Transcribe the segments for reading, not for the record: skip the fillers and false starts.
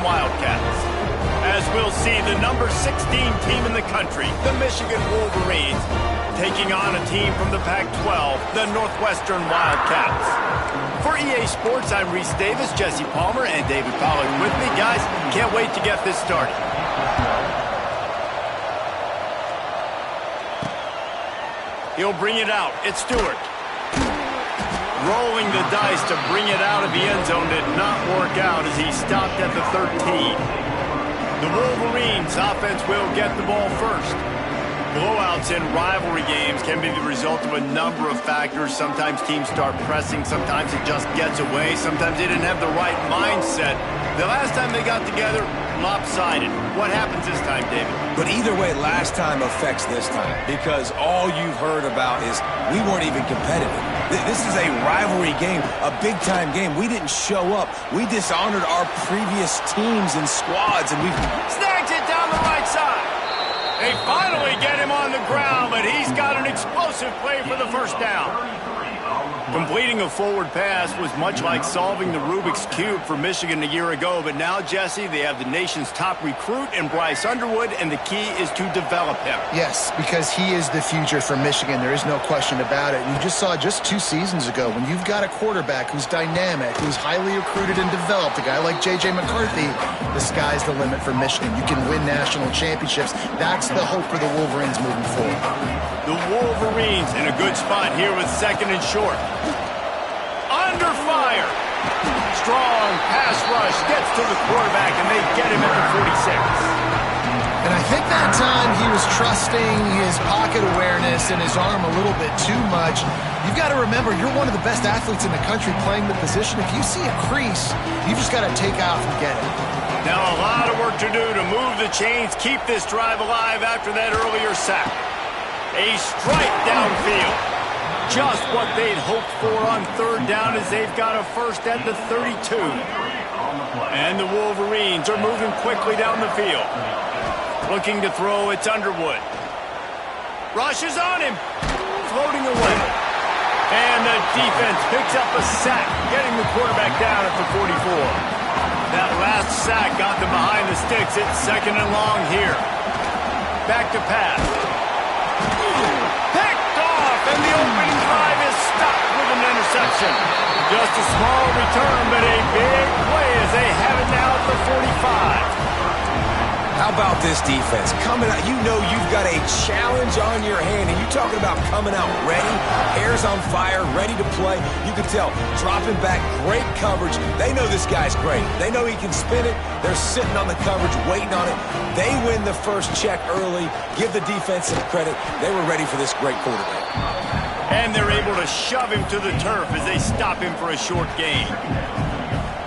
Wildcats. As we'll see, the number 16 team in the country, the Michigan Wolverines, taking on a team from the Pac-12, the Northwestern Wildcats. For EA Sports, I'm Reese Davis, Jesse Palmer, and David Pollack with me. Guys, can't wait to get this started. He'll bring it out. It's Stewart. Rolling the dice to bring it out of the end zone did not work out as he stopped at the 13. The Wolverines offense will get the ball first. Blowouts in rivalry games can be the result of a number of factors. Sometimes teams start pressing. Sometimes it just gets away. Sometimes they didn't have the right mindset. The last time they got together, lopsided. What happens this time, David? But either way, last time affects this time because all you've heard about is we weren't even competitive. This is a rivalry game, a big-time game. We didn't show up. We dishonored our previous teams and squads, and we snags it down the right side. They finally get him on the ground, but he's got an explosive play for the first down. Completing a forward pass was much like solving the Rubik's Cube for Michigan a year ago, but now, Jesse, they have the nation's top recruit in Bryce Underwood, and the key is to develop him. Yes, because he is the future for Michigan. There is no question about it. And you just saw just 2 seasons ago when you've got a quarterback who's dynamic, who's highly recruited and developed, a guy like J.J. McCarthy, the sky's the limit for Michigan. You can win national championships. That's the hope for the Wolverines moving forward. The Wolverines in a good spot here with second and short. Under fire. Strong pass rush gets to the quarterback, and they get him at the 46. And I think that time he was trusting his pocket awareness and his arm a little bit too much. You've got to remember, you're one of the best athletes in the country playing the position. If you see a crease, you've just got to take off and get it. Now a lot of work to do to move the chains, keep this drive alive after that earlier sack. A strike downfield. Just what they'd hoped for on third down as they've got a first at the 32. And the Wolverines are moving quickly down the field. Looking to throw, it's Underwood. Rushes on him. Floating away. And the defense picks up a sack, getting the quarterback down at the 44. That last sack got them behind the sticks. It's second and long here. Back to pass. Picked off, and the opening drive is stopped with an interception. Just a small return, but a big play as they have it now at the 45. How about this defense? Coming out, you know you've got a challenge on your hand, and you're talking about coming out ready, hair's on fire, ready to play. You can tell, dropping back, great coverage. They know this guy's great. They know he can spin it. They're sitting on the coverage, waiting on it. They win the first check early. Give the defense some credit. They were ready for this great quarterback. And they're able to shove him to the turf as they stop him for a short gain.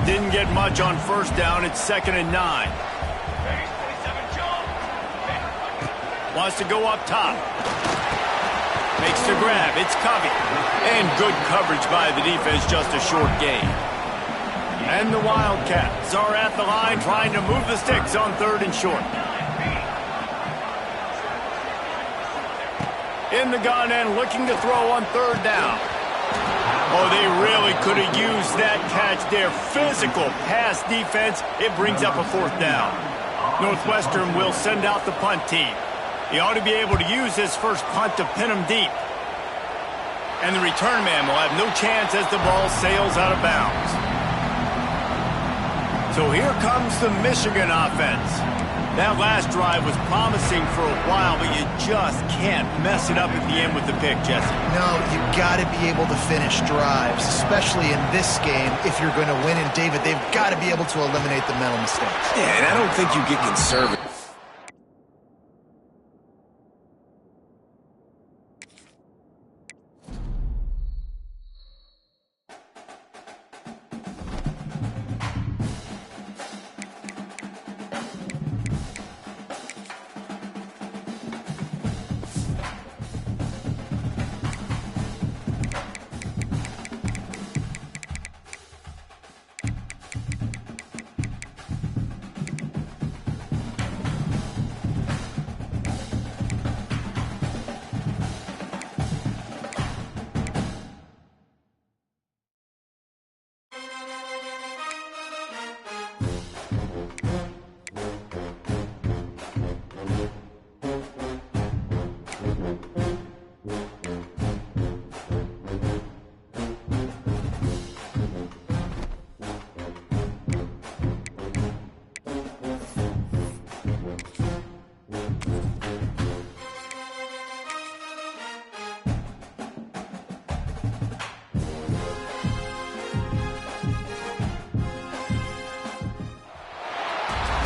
Didn't get much on first down. It's 2nd and 9. Wants to go up top. Makes the grab. It's Covey. And good coverage by the defense, just a short gain. And the Wildcats are at the line trying to move the sticks on third and short. In the gun and looking to throw on third down. Oh, they really could have used that catch there. Physical pass defense. It brings up a 4th down. Northwestern will send out the punt team. He ought to be able to use his first punt to pin him deep. And the return man will have no chance as the ball sails out of bounds. So here comes the Michigan offense. That last drive was promising for a while, but you just can't mess it up at the end with the pick, Jesse. No, you've got to be able to finish drives, especially in this game. If you're going to win, and David, they've got to be able to eliminate the mental mistakes. Yeah, and I don't think you get conservative.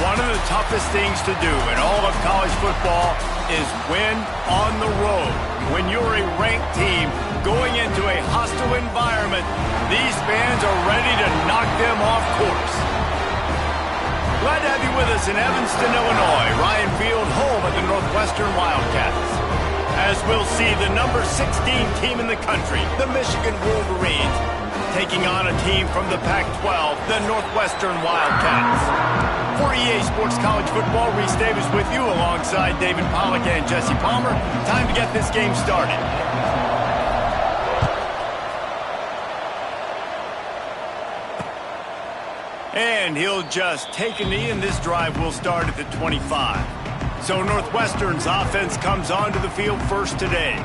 One of the toughest things to do in all of college football is win on the road. When you're a ranked team going into a hostile environment, these fans are ready to knock them off course. Glad to have you with us in Evanston, Illinois. Ryan Field, home of the Northwestern Wildcats. As we'll see the number 16 team in the country, the Michigan Wolverines, taking on a team from the Pac-12, the Northwestern Wildcats. For EA Sports College Football, Reese Davis with you alongside David Pollack and Jesse Palmer. Time to get this game started. And he'll just take a knee, and this drive will start at the 25. So Northwestern's offense comes onto the field first today.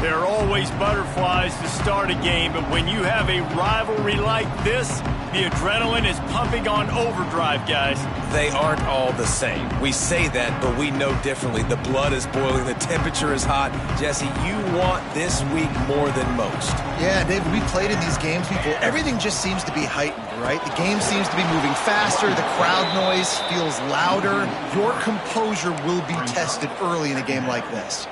There are always butterflies to start a game, but when you have a rivalry like this, the adrenaline is pumping on overdrive, guys. They aren't all the same. We say that, but we know differently. The blood is boiling. The temperature is hot. Jesse, you want this week more than most. Yeah, David, we played in these games before. Everything just seems to be heightened, right? The game seems to be moving faster. The crowd noise feels louder. Your composure will be tested early in a game like this.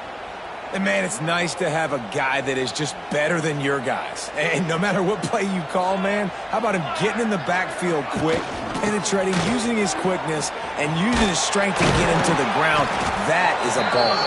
And, man, it's nice to have a guy that is just better than your guys. And no matter what play you call, man, how about him getting in the backfield quick, penetrating, using his quickness, and using his strength to get him to the ground? That is a ball.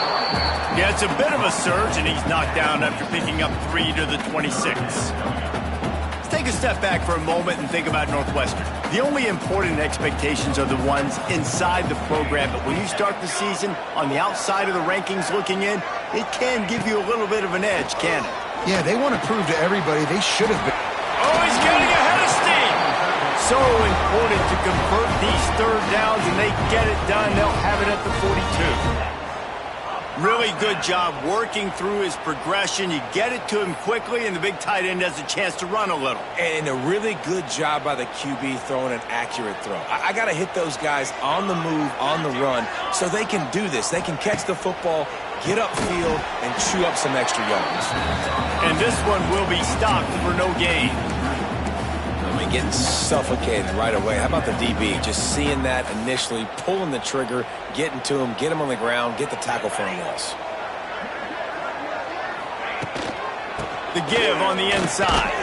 Yeah, it's a bit of a surge, and he's knocked down after picking up 3 to the 26. Let's take a step back for a moment and think about Northwestern. The only important expectations are the ones inside the program, but when you start the season on the outside of the rankings looking in, it can give you a little bit of an edge, can it? Yeah, they want to prove to everybody they should have been. Oh, he's getting ahead of steam! So important to convert these third downs, and they get it done. They'll have it at the 42. Really good job working through his progression. You get it to him quickly, and the big tight end has a chance to run a little. And a really good job by the QB throwing an accurate throw. I got to hit those guys on the move, on the run, so they can do this. They can catch the football, get upfield, and chew up some extra yards. And this one will be stopped for no gain. I mean, getting suffocated right away. How about the DB? Just seeing that initially, pulling the trigger, getting to him, get him on the ground, get the tackle for a loss. The give on the inside.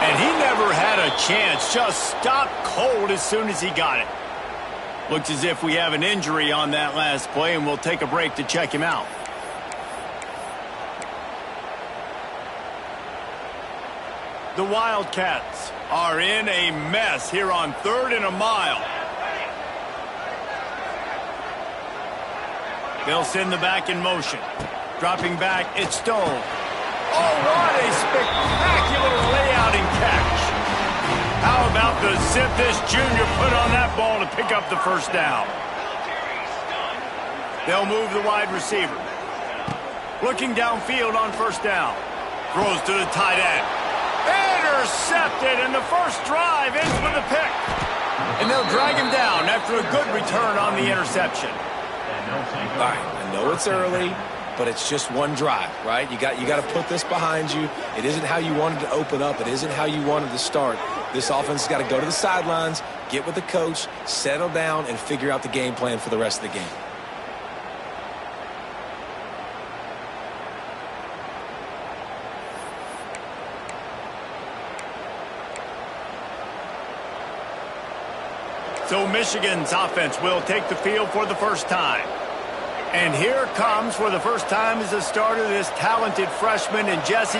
And he never had a chance. Just stopped cold as soon as he got it. Looks as if we have an injury on that last play, and we'll take a break to check him out. The Wildcats are in a mess here on 3rd and a mile. They'll send the back in motion. Dropping back, it's Stone. Oh, what a spectacular layout and catch. How about the zip this junior put on that ball to pick up the first down? They'll move the wide receiver. Looking downfield on first down. Throws to the tight end. Intercepted, and the first drive ends with a pick. And they'll drag him down after a good return on the interception. All right, I know it's early, but it's just one drive, right? You got to put this behind you. It isn't how you wanted to open up. It isn't how you wanted to start. This offense has got to go to the sidelines, get with the coach, settle down, and figure out the game plan for the rest of the game. So Michigan's offense will take the field for the first time. And here comes, for the first time as a starter, this talented freshman. And Jesse,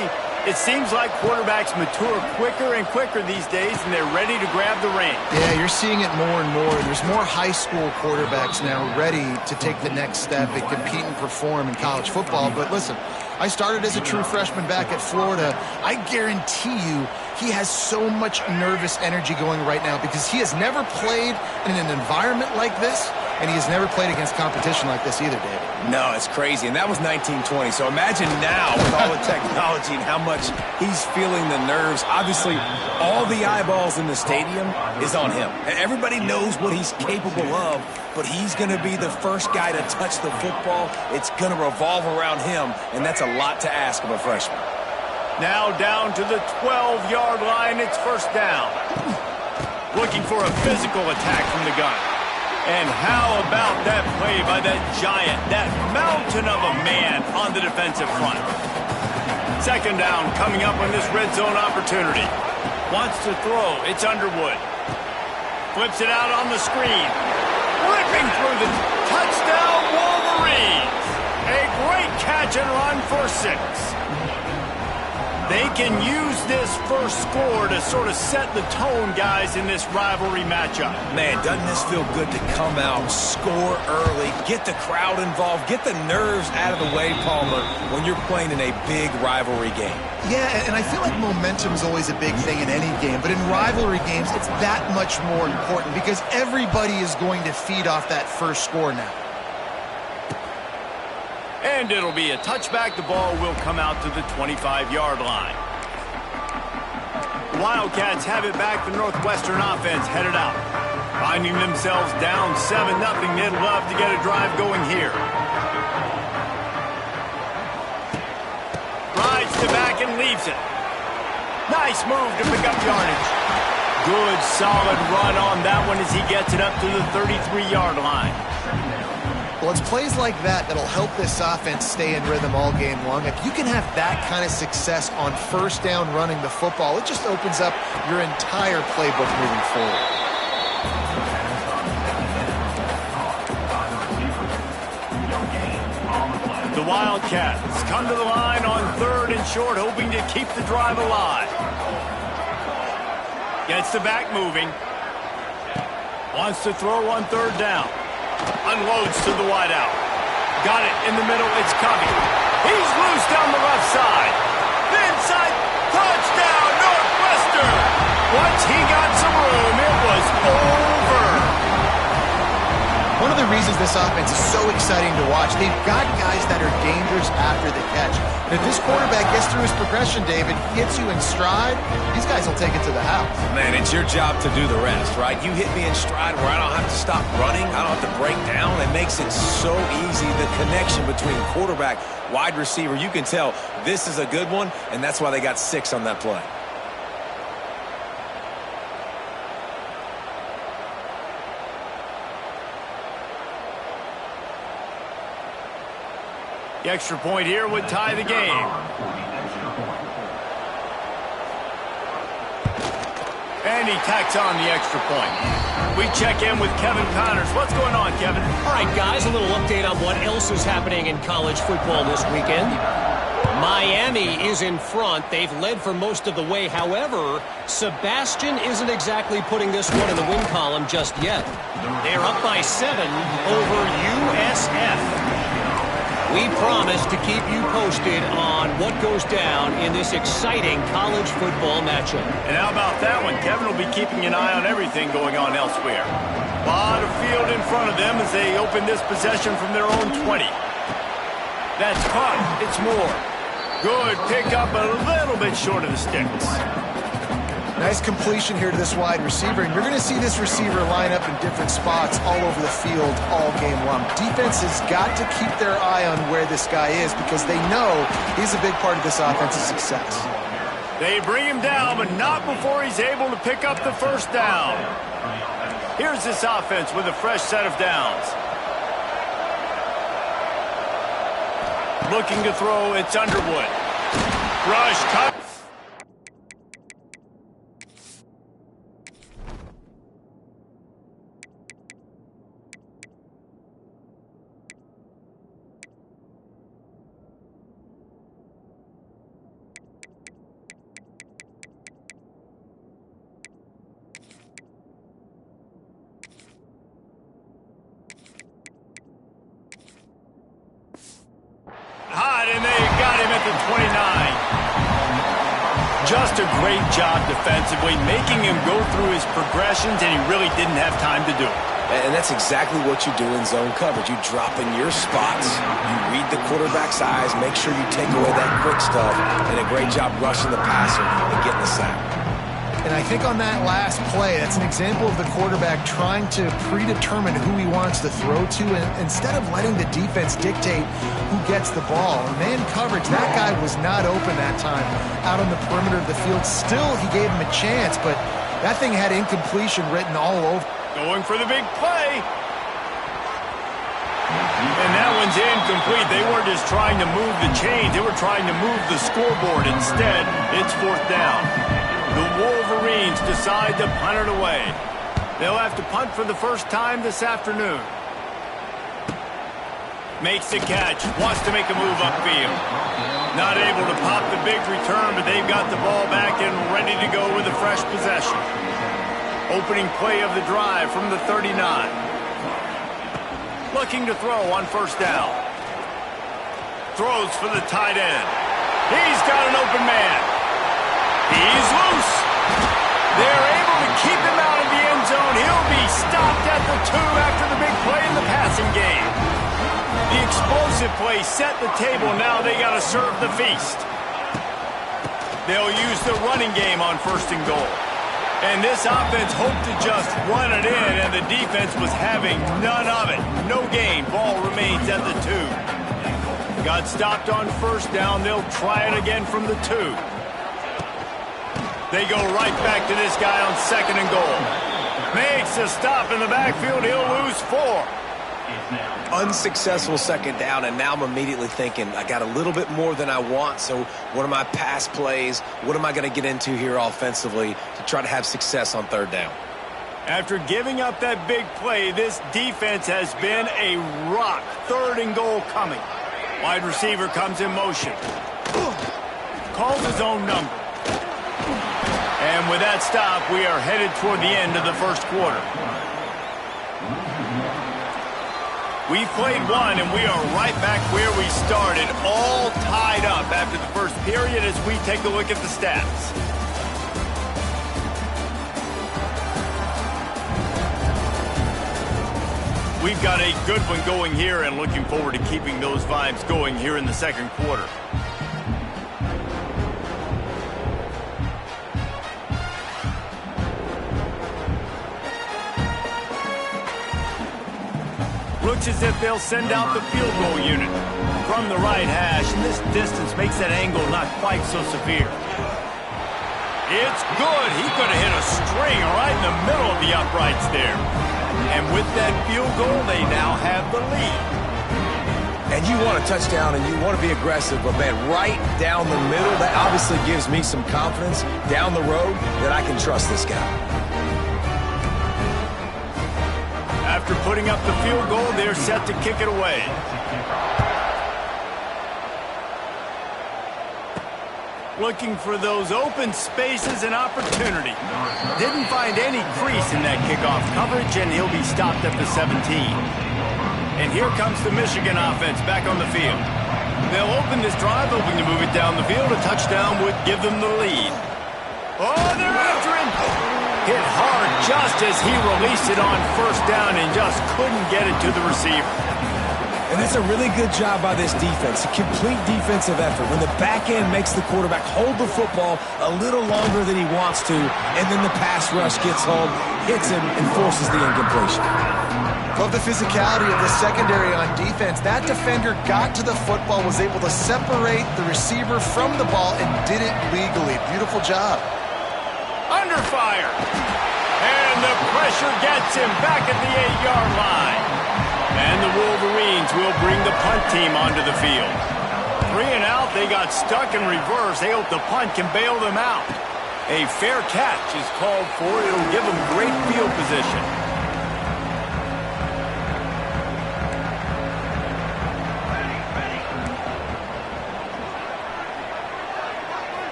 it seems like quarterbacks mature quicker and quicker these days, and they're ready to grab the reins. Yeah, you're seeing it more and more. There's more high school quarterbacks now ready to take the next step and compete and perform in college football. But listen, I started as a true freshman back at Florida. I guarantee you he has so much nervous energy going right now because he has never played in an environment like this, and he has never played against competition like this either, David. No, it's crazy, and that was 1920. So imagine now with all the technology and how much he's feeling the nerves. Obviously, all the eyeballs in the stadium is on him. And everybody knows what he's capable of, but he's going to be the first guy to touch the football. It's going to revolve around him, and that's a lot to ask of a freshman. Now down to the 12-yard line, it's first down. Looking for a physical attack from the gun. And how about that play by that giant, that mountain of a man on the defensive front? Second down coming up on this red zone opportunity. Wants to throw. It's Underwood. Flips it out on the screen. Ripping through the touchdown Wolverines. A great catch and run for 6. They can use this first score to sort of set the tone, guys, in this rivalry matchup. Man, doesn't this feel good to come out, score early, get the crowd involved, get the nerves out of the way, Palmer, when you're playing in a big rivalry game? Yeah, and I feel like momentum is always a big thing in any game, but in rivalry games, it's that much more important because everybody is going to feed off that first score now. And it'll be a touchback. The ball will come out to the 25-yard line. Wildcats have it back. The Northwestern offense headed out. Finding themselves down 7-0. They'd love to get a drive going here. Rides to back and leaves it. Nice move to pick up yardage. Good, solid run on that one as he gets it up to the 33-yard line. Well, it's plays like that that'll help this offense stay in rhythm all game long. If you can have that kind of success on first down running the football, it just opens up your entire playbook moving forward. The Wildcats come to the line on 3rd and short, hoping to keep the drive alive. Gets the back moving. Wants to throw on 3rd down. Unloads to the wideout. Got it in the middle. It's Covey. He's loose down the left side. Inside. Touchdown, Northwestern. Once he got some room, it was over. One of the reasons this offense is so exciting to watch, they've got guys that are dangerous after the catch. And if this quarterback gets through his progression, David, hits you in stride, these guys will take it to the house. Man, it's your job to do the rest, right? You hit me in stride where I don't have to stop running. I don't have to break down. It makes it so easy. The connection between quarterback, wide receiver, you can tell this is a good one, and that's why they got 6 on that play. The extra point here would tie the game. And he tacks on the extra point. We check in with Kevin Connors. What's going on, Kevin? All right, guys, a little update on what else is happening in college football this weekend. Miami is in front. They've led for most of the way. However, Sebastian isn't exactly putting this one in the win column just yet. They're up by 7 over USF. We promise to keep you posted on what goes down in this exciting college football matchup. And how about that one? Kevin will be keeping an eye on everything going on elsewhere. A lot of field in front of them as they open this possession from their own 20. That's caught. It's Moore. Good pick up, a little bit short of the sticks. Nice completion here to this wide receiver, and you're going to see this receiver line up in different spots all over the field all game long. Defense has got to keep their eye on where this guy is because they know he's a big part of this offense's success. They bring him down, but not before he's able to pick up the first down. Here's this offense with a fresh set of downs. Looking to throw, it's Underwood. Rush, cut. Hot, and they got him at the 29. Just a great job defensively, making him go through his progressions, and he really didn't have time to do it. And that's exactly what you do in zone coverage. You drop in your spots, you read the quarterback's eyes, make sure you take away that quick stuff, and a great job rushing the passer and getting the sack. And I think on that last play, that's an example of the quarterback trying to predetermine who he wants to throw to, and instead of letting the defense dictate who gets the ball. In man coverage, that guy was not open that time out on the perimeter of the field. Still, he gave him a chance, but that thing had incompletion written all over. Going for the big play. And that one's incomplete. They weren't just trying to move the chains. They were trying to move the scoreboard. Instead, it's 4th down. The Wolverines decide to punt it away. They'll have to punt for the first time this afternoon. Makes the catch. Wants to make a move upfield. Not able to pop the big return, but they've got the ball back and ready to go with a fresh possession. Opening play of the drive from the 39. Looking to throw on 1st down. Throws for the tight end. He's got an open man. He's loose. They're able to keep him out of the end zone. He'll be stopped at the 2 after the big play in the passing game. The explosive play set the table. Now they got to serve the feast. They'll use the running game on 1st and goal. And this offense hoped to just run it in, and the defense was having none of it. No gain. Ball remains at the 2. Got stopped on 1st down. They'll try it again from the 2. They go right back to this guy on 2nd and goal. Makes a stop in the backfield. He'll lose 4. Unsuccessful 2nd down, and now I'm immediately thinking, I got a little bit more than I want, so what are my pass plays? What am I going to get into here offensively to try to have success on 3rd down? After giving up that big play, this defense has been a rock. 3rd and goal coming. Wide receiver comes in motion. Calls his own number. And with that stop, we are headed toward the end of the 1st quarter. We've played 1, and we are right back where we started, all tied up after the 1st period as we take a look at the stats. We've got a good one going here and looking forward to keeping those vibes going here in the 2nd quarter. Looks as if they'll send out the field goal unit from the right hash, and this distance makes that angle not quite so severe. It's good. He could have hit a string right in the middle of the uprights there. And with that field goal, they now have the lead. And you want a touchdown and you want to be aggressive, but man, right down the middle, that obviously gives me some confidence down the road that I can trust this guy. After putting up the field goal, they're set to kick it away. Looking for those open spaces and opportunity. Didn't find any crease in that kickoff coverage, and he'll be stopped at the 17. And here comes the Michigan offense back on the field. They'll open this drive, hoping to move it down the field. A touchdown would give them the lead. Oh, they're after him! Hit hard just as he released it on 1st down and just couldn't get it to the receiver. And that's a really good job by this defense, a complete defensive effort. When the back end makes the quarterback hold the football a little longer than he wants to, and then the pass rush gets home, hits him, and forces the incompletion. Love the physicality of the secondary on defense. That defender got to the football, was able to separate the receiver from the ball, and did it legally. Beautiful job. Under fire. And the pressure gets him back at the 8-yard line. And the Wolverines will bring the punt team onto the field. 3 and out, they got stuck in reverse. They hope the punt can bail them out. A fair catch is called for. It'll give them great field position.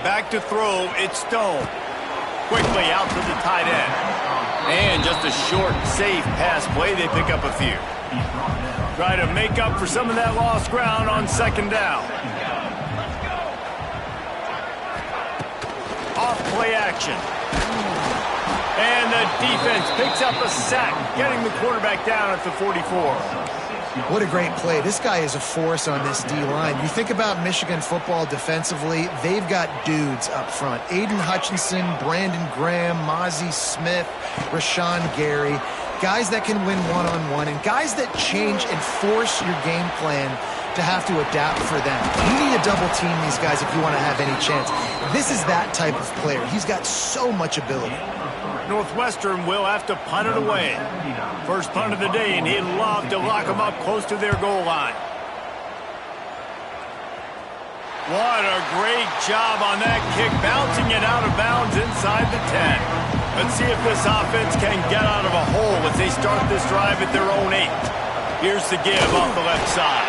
Back to throw, it's Stone. Quickly out to the tight end. And just a short, safe pass play. They pick up a few. Try to make up for some of that lost ground on 2nd down. Off play action. And the defense picks up a sack, getting the quarterback down at the 44. What a great play. This guy is a force on this D-line. You think about Michigan football defensively, they've got dudes up front. Aiden Hutchinson, Brandon Graham, Mozzie Smith, Rashawn Gary. Guys that can win one-on-one and guys that change and force your game plan to have to adapt for them. You need to double team these guys if you want to have any chance. This is that type of player. He's got so much ability. Northwestern will have to punt it away. First punt of the day, and he'd love to lock them up close to their goal line. What a great job on that kick, bouncing it out of bounds inside the 10. Let's see if this offense can get out of a hole as they start this drive at their own 8. Here's the give off the left side.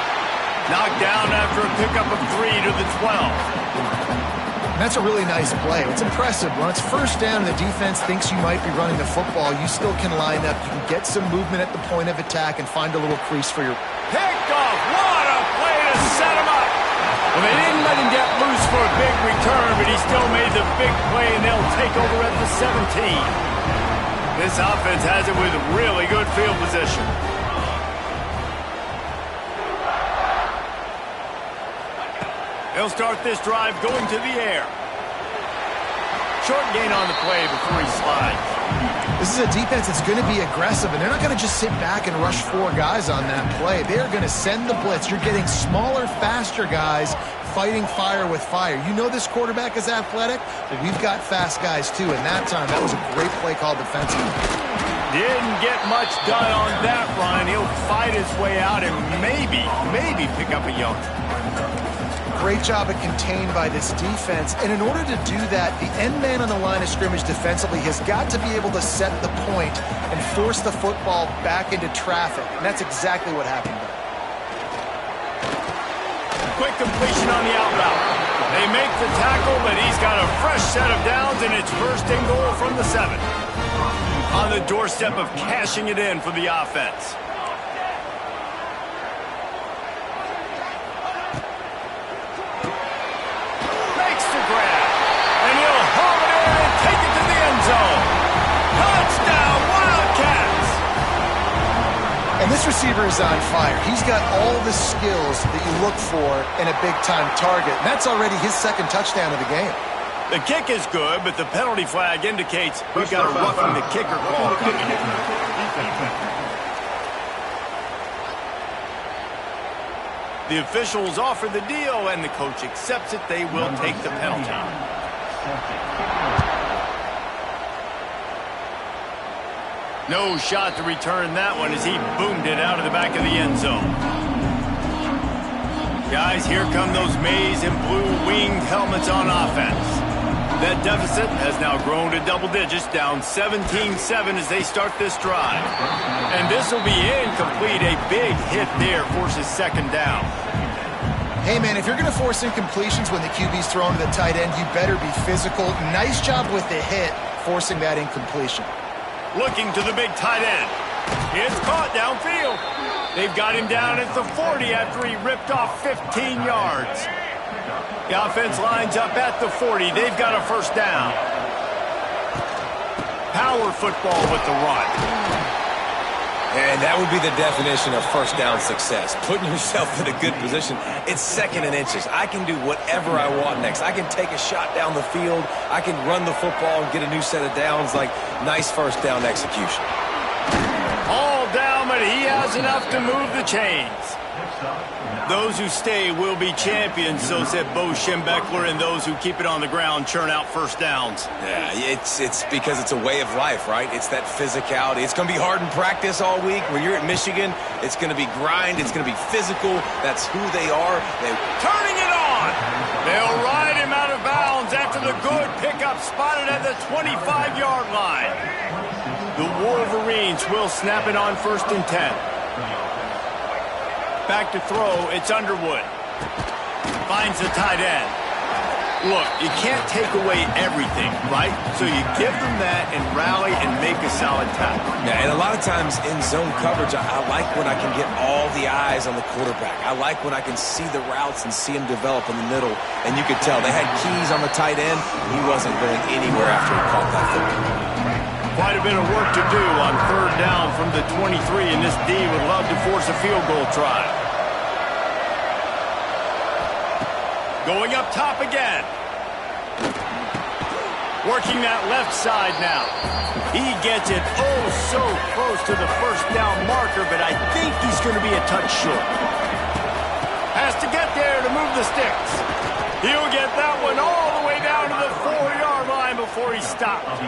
Knocked down after a pickup of 3 to the 12. That's a really nice play. It's impressive. When it's first down and the defense thinks you might be running the football, you still can line up. You can get some movement at the point of attack and find a little crease for your... Picked off. What a play to set him up. Well, they didn't let him get loose for a big return, but he still made the big play, and they'll take over at the 17. This offense has it with really good field position. They'll start this drive going to the air. Short gain on the play before he slides. This is a defense that's going to be aggressive, and they're not going to just sit back and rush 4 guys on that play. They're going to send the blitz. You're getting smaller, faster guys fighting fire with fire. You know this quarterback is athletic, but we've got fast guys too. And that time, that was a great play call defensively. Didn't get much done on that run. He'll fight his way out and maybe pick up a young. Great job at contained by this defense. And in order to do that, the end man on the line of scrimmage defensively has got to be able to set the point and force the football back into traffic. And that's exactly what happened there. Quick completion on the out route. They make the tackle, but he's got a fresh set of downs, and it's first and goal from the 7. On the doorstep of cashing it in for the offense. Makes the grab, and he'll haul it in and take it to the end zone. Touchdown, Wildcats! And this receiver is on fire. He's got all the skills that you look for in a big-time target. And that's already his second touchdown of the game. The kick is good, but the penalty flag indicates we've got a roughing the kicker call coming in. The officials offer the deal, and the coach accepts it. They will take the penalty. No shot to return that one as he boomed it out of the back of the end zone. Guys, here come those maize and blue winged helmets on offense. That deficit has now grown to double digits, down 17-7 as they start this drive. And this will be incomplete. A big hit there forces second down. Hey, man, if you're going to force incompletions when the QB's throwing to the tight end, you better be physical. Nice job with the hit, forcing that incompletion. Looking to the big tight end. It's caught downfield. They've got him down at the 40 after he ripped off 15 yards. The offense lines up at the 40. They've got a first down. Power football with the run. And that would be the definition of first down success. Putting yourself in a good position. It's second and inches. I can do whatever I want next. I can take a shot down the field. I can run the football and get a new set of downs. Like, nice first down execution. All down, but he has enough to move the chains. Those who stay will be champions, so said Bo Schembechler, and those who keep it on the ground churn out first downs. Yeah, it's because it's a way of life, right? It's that physicality. It's going to be hard in practice all week. When you're at Michigan, it's going to be grind. It's going to be physical. That's who they are. Turning it on. They'll ride him out of bounds after the good pickup spotted at the 25-yard line. The Wolverines will snap it on 1st and 10. Back to throw, it's Underwood. Finds the tight end. Look, you can't take away everything, right? So you give them that and rally and make a solid tackle. Yeah, and a lot of times in zone coverage, I like when I can get all the eyes on the quarterback. I like when I can see the routes and see him develop in the middle. And you could tell they had keys on the tight end. He wasn't going anywhere after he caught that football. Quite a bit of work to do on 3rd down from the 23, and this D would love to force a field goal try. Going up top again. Working that left side now. He gets it oh so close to the first down marker, but I think he's going to be a touch short. Has to get there to move the sticks. He'll get that one all the way down to the 4-yard line before he stopped.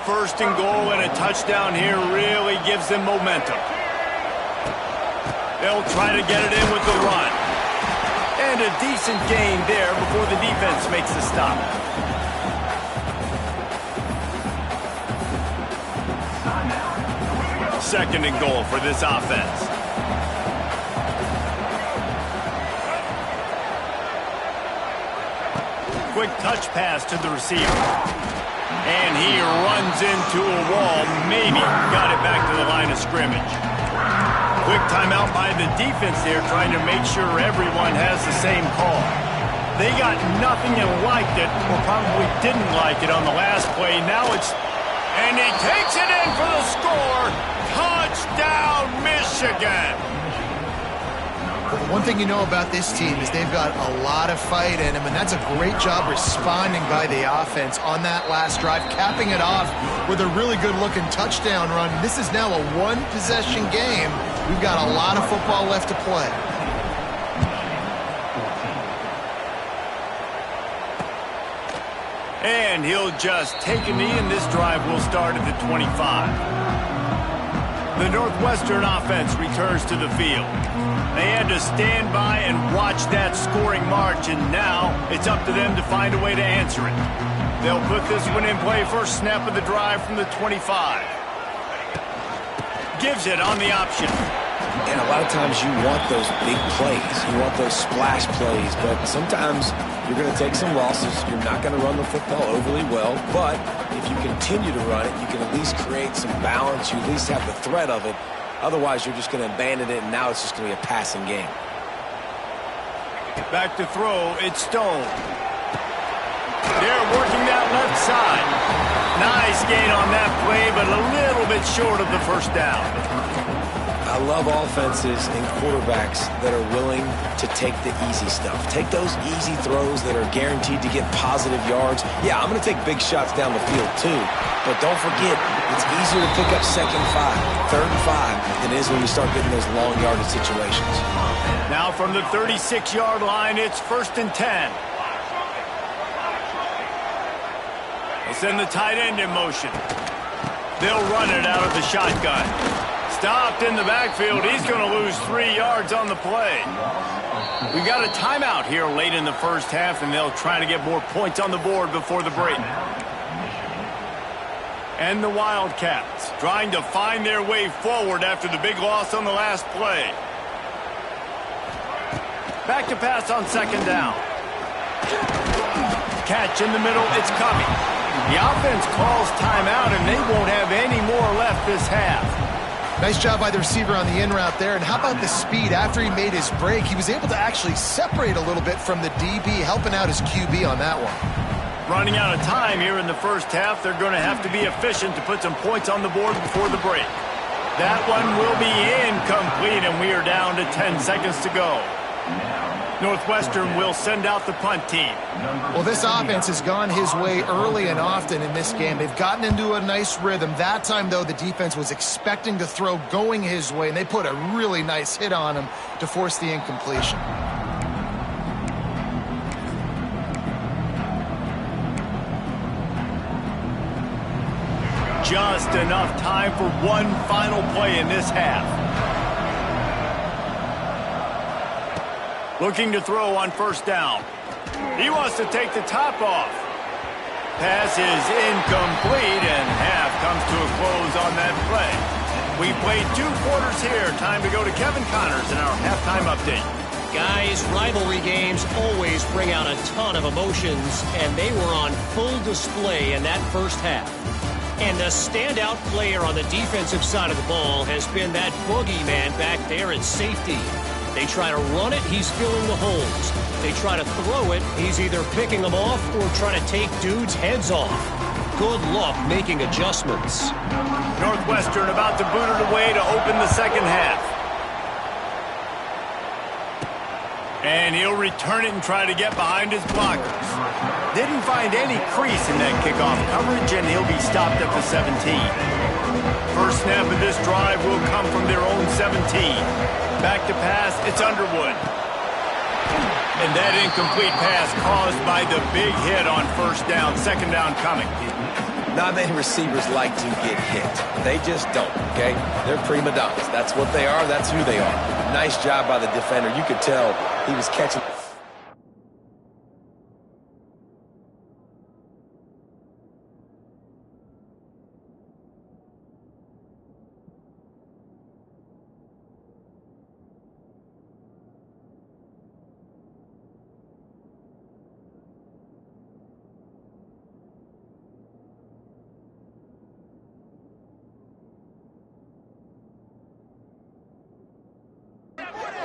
first and goal, and a touchdown here really gives them momentum. They'll try to get it in with the run. And a decent gain there before the defense makes the stop. Second and goal for this offense. Quick touch pass to the receiver. And he runs into a wall. Maybe got it back to the line of scrimmage. Quick timeout by the defense there, trying to make sure everyone has the same call. They got nothing and liked it, or probably didn't like it on the last play. Now it's... And he takes it in for the score. Touchdown, Michigan. The one thing you know about this team is they've got a lot of fight in them, and that's a great job responding by the offense on that last drive, capping it off with a really good-looking touchdown run. This is now a one-possession game. We've got a lot of football left to play. And he'll just take a knee, and this drive will start at the 25. The Northwestern offense returns to the field. They had to stand by and watch that scoring march, and now it's up to them to find a way to answer it. They'll put this one in play, first snap of the drive from the 25. Gives it on the option. And a lot of times you want those big plays. You want those splash plays. But sometimes you're going to take some losses. You're not going to run the football overly well. But if you continue to run it, you can at least create some balance. You at least have the threat of it. Otherwise, you're just going to abandon it, and now it's just going to be a passing game. Back to throw. It's Stone. They're working that left side. Nice gain on that play, but a little bit short of the first down. I love offenses and quarterbacks that are willing to take the easy stuff. Take those easy throws that are guaranteed to get positive yards. Yeah, I'm going to take big shots down the field too. But don't forget, it's easier to pick up second 5, third and 5 than it is when you start getting those long yardage situations. Now from the 36-yard line, it's first and 10. They'll send the tight end in motion. They'll run it out of the shotgun. Stopped in the backfield. He's going to lose 3 yards on the play. We got a timeout here late in the first half, and they'll try to get more points on the board before the break. And the Wildcats trying to find their way forward after the big loss on the last play. Back to pass on second down. Catch in the middle. It's coming. The offense calls timeout, and they won't have any more left this half. Nice job by the receiver on the in route there. And how about the speed after he made his break? He was able to actually separate a little bit from the DB, helping out his QB on that one. Running out of time here in the first half. They're going to have to be efficient to put some points on the board before the break. That one will be incomplete, and we are down to 10 seconds to go. Northwestern will send out the punt team. Well, this offense has gone his way early and often in this game. They've gotten into a nice rhythm. That time, though, the defense was expecting to throw going his way, and they put a really nice hit on him to force the incompletion. Just enough time for one final play in this half. Looking to throw on first down. He wants to take the top off. Pass is incomplete, and half comes to a close on that play. We played 2 quarters here. Time to go to Kevin Connors in our halftime update. Guys, rivalry games always bring out a ton of emotions, and they were on full display in that first half. And the standout player on the defensive side of the ball has been that boogeyman back there at safety. They try to run it, he's filling the holes. They try to throw it, he's either picking them off or trying to take dudes' heads off. Good luck making adjustments. Northwestern about to boot it away to open the second half. And he'll return it and try to get behind his blockers. Didn't find any crease in that kickoff coverage, and he'll be stopped at the 17. First snap of this drive will come from their own 17. Back to pass, it's Underwood. And that incomplete pass caused by the big hit on first down. Second down coming. Not many receivers like to get hit. They just don't, okay? They're prima donnas. That's what they are. That's who they are. Nice job by the defender. You could tell he was catching.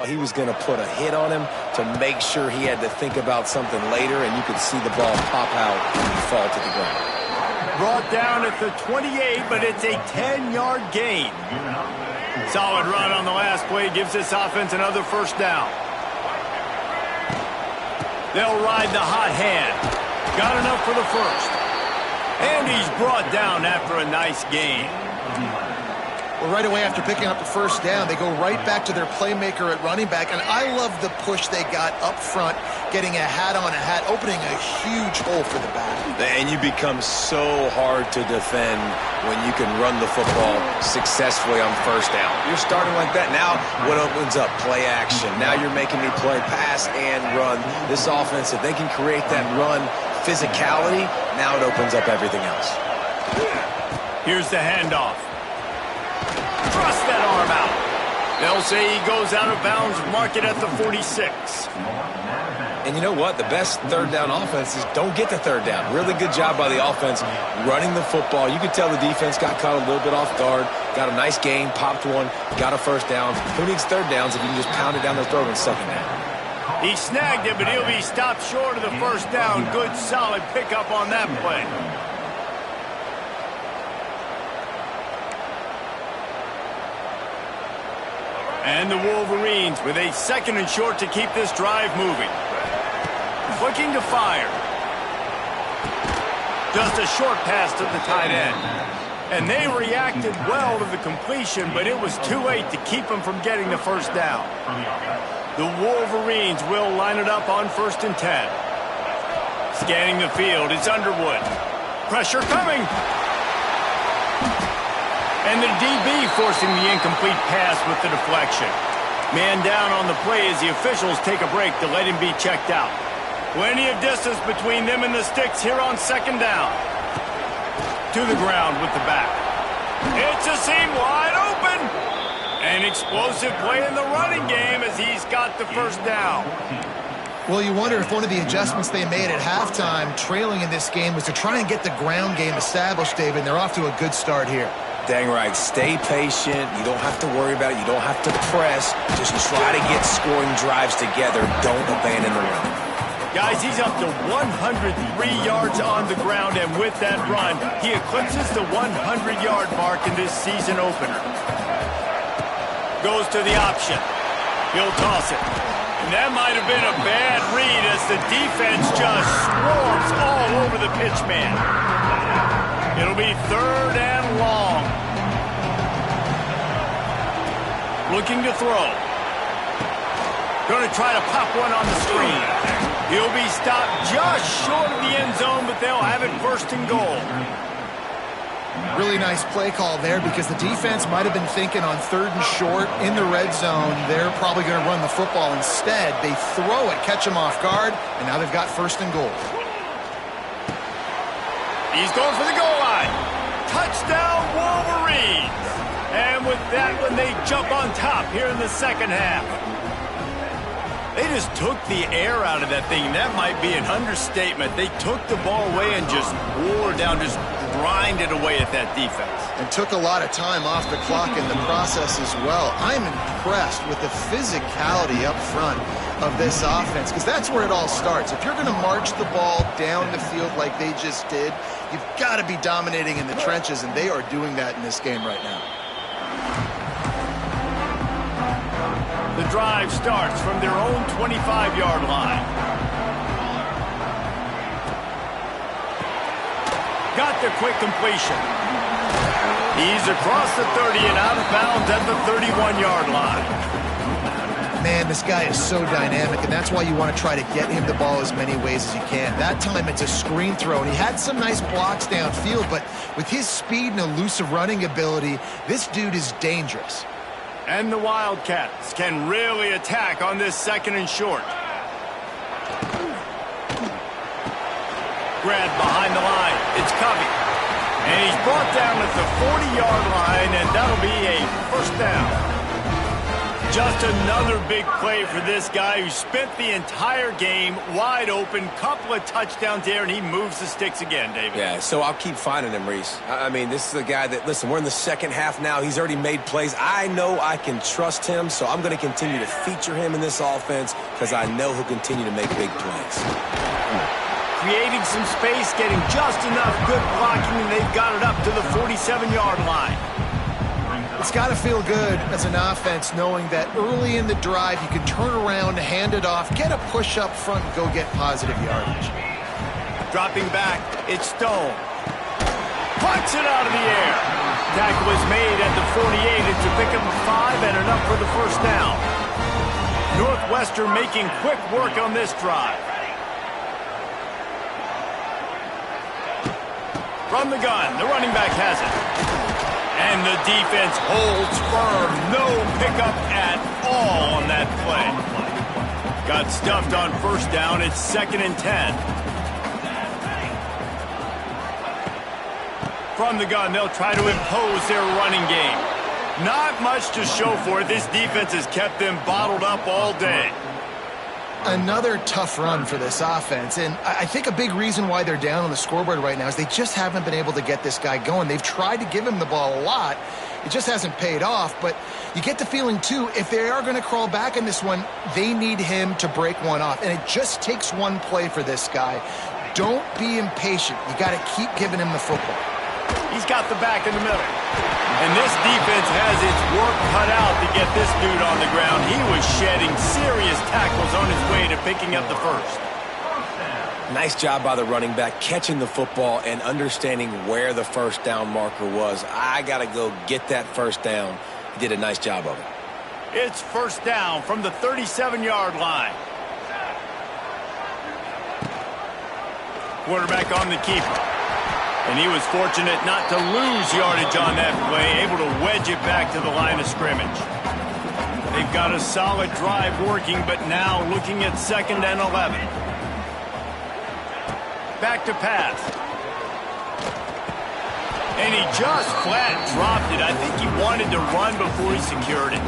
He was going to put a hit on him to make sure he had to think about something later, and you could see the ball pop out and fall to the ground. Brought down at the 28, but it's a 10-yard gain. Solid run on the last play gives this offense another first down. They'll ride the hot hand. Got enough for the first. And he's brought down after a nice gain. Well, right away after picking up the first down, they go right back to their playmaker at running back. And I love the push they got up front, getting a hat on a hat, opening a huge hole for the back. And you become so hard to defend when you can run the football successfully on first down. You're starting like that. Now what opens up? Play action. Now you're making me play pass and run. This offense, if they can create that run physicality, now it opens up everything else. Here's the handoff. Thrust that arm out. They'll say he goes out of bounds, mark it at the 46. And you know what? The best third down offenses don't get the third down. Really good job by the offense running the football. You could tell the defense got caught a little bit off guard, got a nice gain, popped one, got a first down. Who needs third downs if you can just pound it down their throat in second down? He snagged it, but he'll be stopped short of the first down. Good, solid pickup on that play. And the Wolverines with a second and short to keep this drive moving. Looking to fire. Just a short pass to the tight end. And they reacted well to the completion, but it was too late to keep them from getting the first down. The Wolverines will line it up on 1st and 10. Scanning the field, it's Underwood. Pressure coming. And the DB forcing the incomplete pass with the deflection. Man down on the play as the officials take a break to let him be checked out. Plenty of distance between them and the sticks here on 2nd down. To the ground with the back. It's a seam wide open. An explosive play in the running game as he's got the first down. Well, you wonder if one of the adjustments they made at halftime, trailing in this game, was to try and get the ground game established, David. They're off to a good start here. Dang right. Stay patient. You don't have to worry about it. You don't have to press. Just try to get scoring drives together. Don't abandon the run. Guys, he's up to 103 yards on the ground, and with that run, he eclipses the 100-yard mark in this season opener. Goes to the option. He'll toss it. And that might have been a bad read as the defense just swarms all over the pitch man. It'll be 3rd and long. Looking to throw. Going to try to pop one on the screen. He'll be stopped just short of the end zone, but they'll have it 1st and goal. Really nice play call there because the defense might have been thinking on 3rd and short in the red zone. They're probably going to run the football instead. They throw it, catch them off guard, and now they've got 1st and goal. He's going for the goal line. Touchdown, Wolverines. And with that one, they jump on top here in the second half. They just took the air out of that thing. That might be an understatement. They took the ball away and just wore down, just grinded away at that defense. And took a lot of time off the clock in the process as well. I'm impressed with the physicality up front of this offense because that's where it all starts. If you're going to march the ball down the field like they just did, you've got to be dominating in the trenches, and they are doing that in this game right now. The drive starts from their own 25-yard line. Got the quick completion. He's across the 30 and out of bounds at the 31-yard line. Man, this guy is so dynamic, and that's why you want to try to get him the ball as many ways as you can. That time, it's a screen throw, and he had some nice blocks downfield, but with his speed and elusive running ability, this dude is dangerous. And the Wildcats can really attack on this 2nd and short. Grab behind the line. It's Covey. And he's brought down at the 40-yard line, and that'll be a first down. Just another big play for this guy who spent the entire game wide open. Couple of touchdowns there, and he moves the sticks again, David. Yeah, so I'll keep finding him, Reese. I mean, this is a guy that, listen, we're in the second half now. He's already made plays. I know I can trust him, so I'm going to continue to feature him in this offense because I know he'll continue to make big plays. Creating some space, getting just enough good blocking, and they've got it up to the 47-yard line. It's got to feel good as an offense knowing that early in the drive you can turn around, hand it off, get a push up front, and go get positive yardage. Dropping back, it's Stone. Punts it out of the air. Tackle is made at the 48. It's a pick up of 5 and enough for the first down. Northwestern making quick work on this drive. From the gun, the running back has it. And the defense holds firm. No pickup at all on that play. Got stuffed on first down. It's 2nd and 10. From the gun, they'll try to impose their running game. Not much to show for it. This defense has kept them bottled up all day. Another tough run for this offense, and I think a big reason why they're down on the scoreboard right now is they just haven't been able to get this guy going. They've tried to give him the ball a lot. It just hasn't paid off, but you get the feeling, too, if they are going to crawl back in this one, they need him to break one off, and it just takes one play for this guy. Don't be impatient. You got to keep giving him the football. He's got the back in the middle. And this defense has its work cut out to get this dude on the ground. He was shedding serious tackles on his way to picking up the first. Nice job by the running back, catching the football and understanding where the first down marker was. I got to go get that first down. He did a nice job of it. It's first down from the 37-yard line. Quarterback on the keeper. And he was fortunate not to lose yardage on that play, able to wedge it back to the line of scrimmage. They've got a solid drive working, but now looking at 2nd and 11. Back to pass. And he just flat dropped it. I think he wanted to run before he secured it.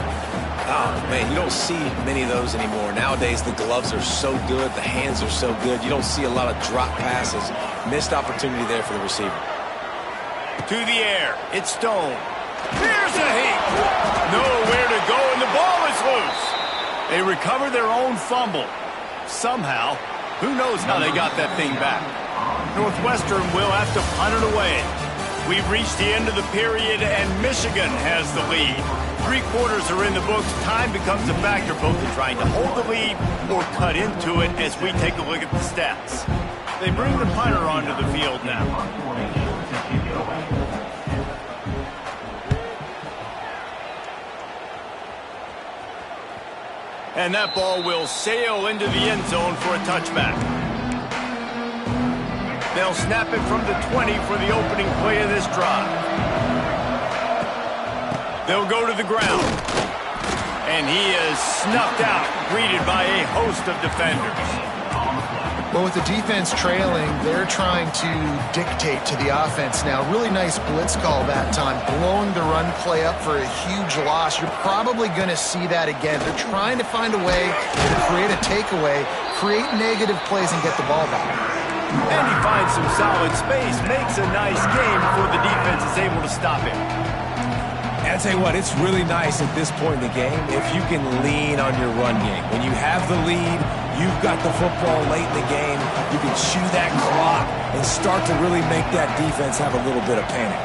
Oh, man, you don't see many of those anymore. Nowadays, the gloves are so good, the hands are so good. You don't see a lot of drop passes. Missed opportunity there for the receiver. To the air, it's Stone. Here's a heat. Nowhere to go, and the ball is loose. They recover their own fumble. Somehow, who knows how they got that thing back. Northwestern will have to punt it away. We've reached the end of the period, and Michigan has the lead. 3 quarters are in the books. Time becomes a factor, both in trying to hold the lead or cut into it as we take a look at the stats. They bring the punter onto the field now. And that ball will sail into the end zone for a touchback. They'll snap it from the 20 for the opening play of this drive. They'll go to the ground. And he is snuffed out, greeted by a host of defenders. Well, with the defense trailing, they're trying to dictate to the offense now. Really nice blitz call that time, blowing the run play up for a huge loss. You're probably going to see that again. They're trying to find a way to create a takeaway, create negative plays, and get the ball back. And he finds some solid space, makes a nice game before the defense is able to stop him. And I'll tell you what, it's really nice at this point in the game if you can lean on your run game. When you have the lead, you've got the football late in the game, you can chew that clock and start to really make that defense have a little bit of panic.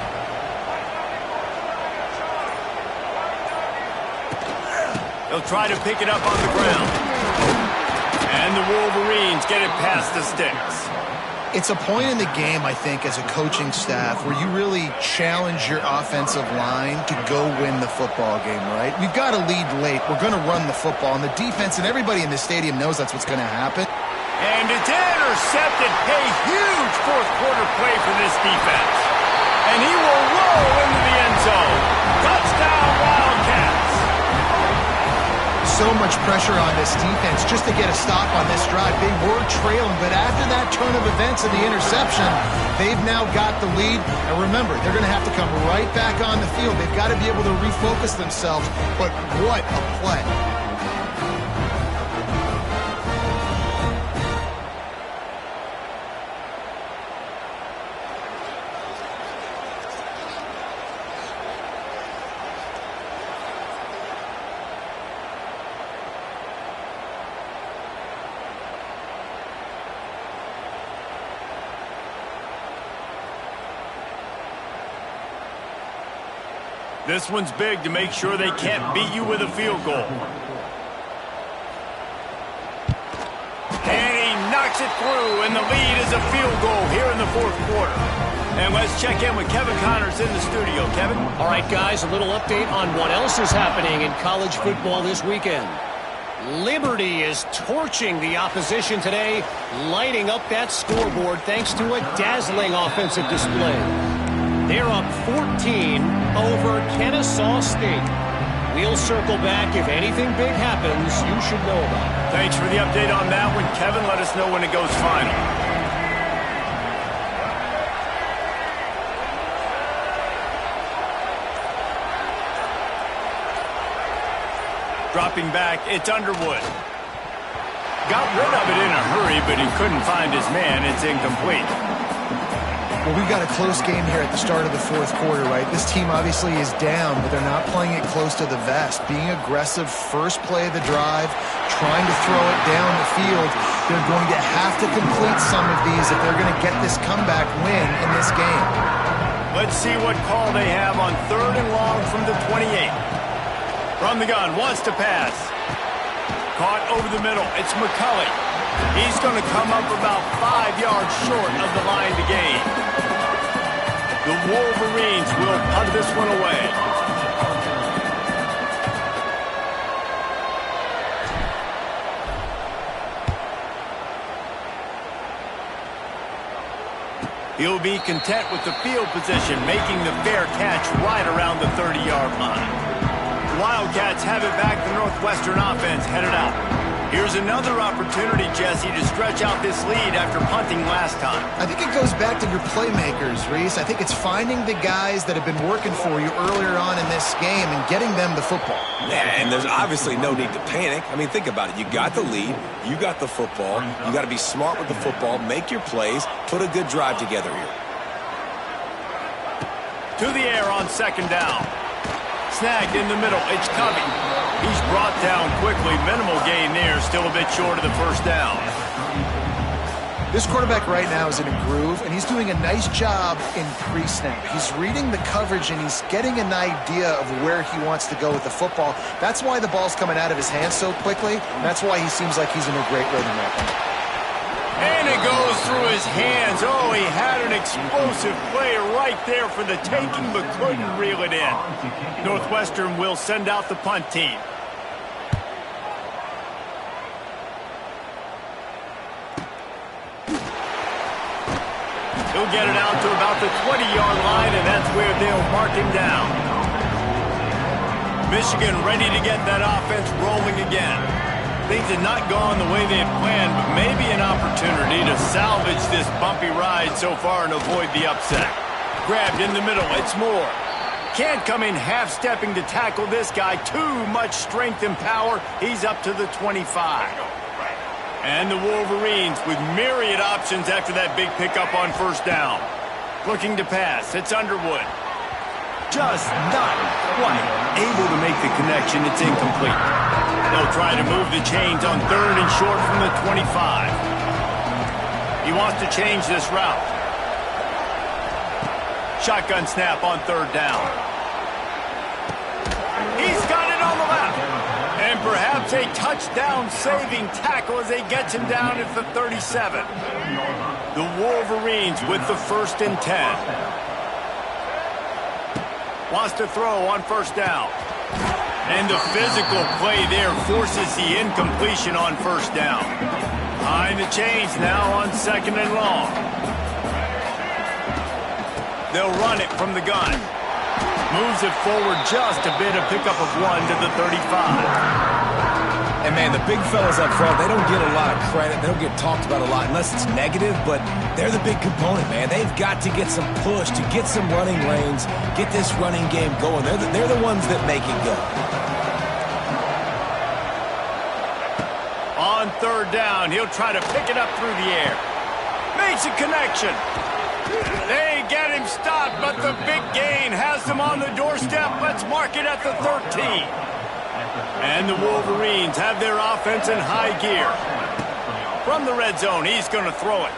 They'll try to pick it up on the ground. And the Wolverines get it past the sticks. It's a point in the game, I think, as a coaching staff where you really challenge your offensive line to go win the football game, right? We've got to lead late. We're going to run the football, and the defense and everybody in the stadium knows that's what's going to happen. And it's intercepted. A huge fourth quarter play for this defense. And he will roll into the end zone. Touchdown, Wildcats. So much pressure on this defense just to get a stop on this drive. They were trailing, but after that turn of events and the interception, they've now got the lead. And remember, they're going to have to come right back on the field. They've got to be able to refocus themselves. But what a play. This one's big to make sure they can't beat you with a field goal. And he knocks it through, and the lead is a field goal here in the fourth quarter. And let's check in with Kevin Connors in the studio. Kevin? All right, guys, a little update on what else is happening in college football this weekend. Liberty is torching the opposition today, lighting up that scoreboard thanks to a dazzling offensive display. They're up 14 over Kennesaw State. We'll circle back. If anything big happens, you should know about it. Thanks for the update on that one, Kevin. Let us know when it goes final. Dropping back, it's Underwood. Got rid of it in a hurry, but he couldn't find his man. It's incomplete. Well, we've got a close game here at the start of the fourth quarter, right? This team obviously is down, but they're not playing it close to the vest. Being aggressive, first play of the drive, trying to throw it down the field. They're going to have to complete some of these if they're going to get this comeback win in this game. Let's see what call they have on 3rd and long from the 28. From the gun, wants to pass. Caught over the middle. It's McCulley. He's going to come up about 5 yards short of the line to gain. The Wolverines will punt this one away. He'll be content with the field position, making the fair catch right around the 30-yard line. The Wildcats have it back. The Northwestern offense headed out. Here's another opportunity, Jesse, to stretch out this lead after punting last time. I think it goes back to your playmakers, Reese. I think it's finding the guys that have been working for you earlier on in this game and getting them the football. Yeah, and there's obviously no need to panic. I mean, think about it. You got the lead. You got the football. You got to be smart with the football. Make your plays. Put a good drive together here. To the air on 2nd down. Snagged in the middle. It's Covey. He's brought down quickly. Minimal gain there. Still a bit short of the first down. This quarterback right now is in a groove, and he's doing a nice job in pre-snap. He's reading the coverage, and he's getting an idea of where he wants to go with the football. That's why the ball's coming out of his hands so quickly. That's why he seems like he's in a great rhythm right now. And it goes through his hands. Oh, he had an explosive play right there for the taking, but couldn't reel it in. Northwestern will send out the punt team. He'll get it out to about the 20-yard line, and that's where they'll mark him down. Michigan ready to get that offense rolling again. Things had not gone the way they had planned, but maybe an opportunity to salvage this bumpy ride so far and avoid the upset. Grabbed in the middle, it's Moore. Can't come in half-stepping to tackle this guy. Too much strength and power. He's up to the 25. And the Wolverines with myriad options after that big pickup on 1st down. Looking to pass, it's Underwood. Just not quite able to make the connection. It's incomplete. They'll try to move the chains on 3rd and short from the 25. He wants to change this route. Shotgun snap on 3rd down. He's got it on the left. And perhaps It's a touchdown-saving tackle as they get him down at the 37. The Wolverines with the 1st and 10. Wants to throw on 1st down. And the physical play there forces the incompletion on 1st down. Behind the chains now on 2nd and long. They'll run it from the gun. Moves it forward just a bit, a pickup of 1 to the 35. And, man, the big fellas up front, they don't get a lot of credit. They don't get talked about a lot unless it's negative, but they're the big component, man. They've got to get some push, to get some running lanes, get this running game going. They're the ones that make it go. On 3rd down, he'll try to pick it up through the air. Makes a connection. They get him stopped, but the big gain has them on the doorstep. Let's mark it at the 13. And the Wolverines have their offense in high gear. From the red zone, he's going to throw it.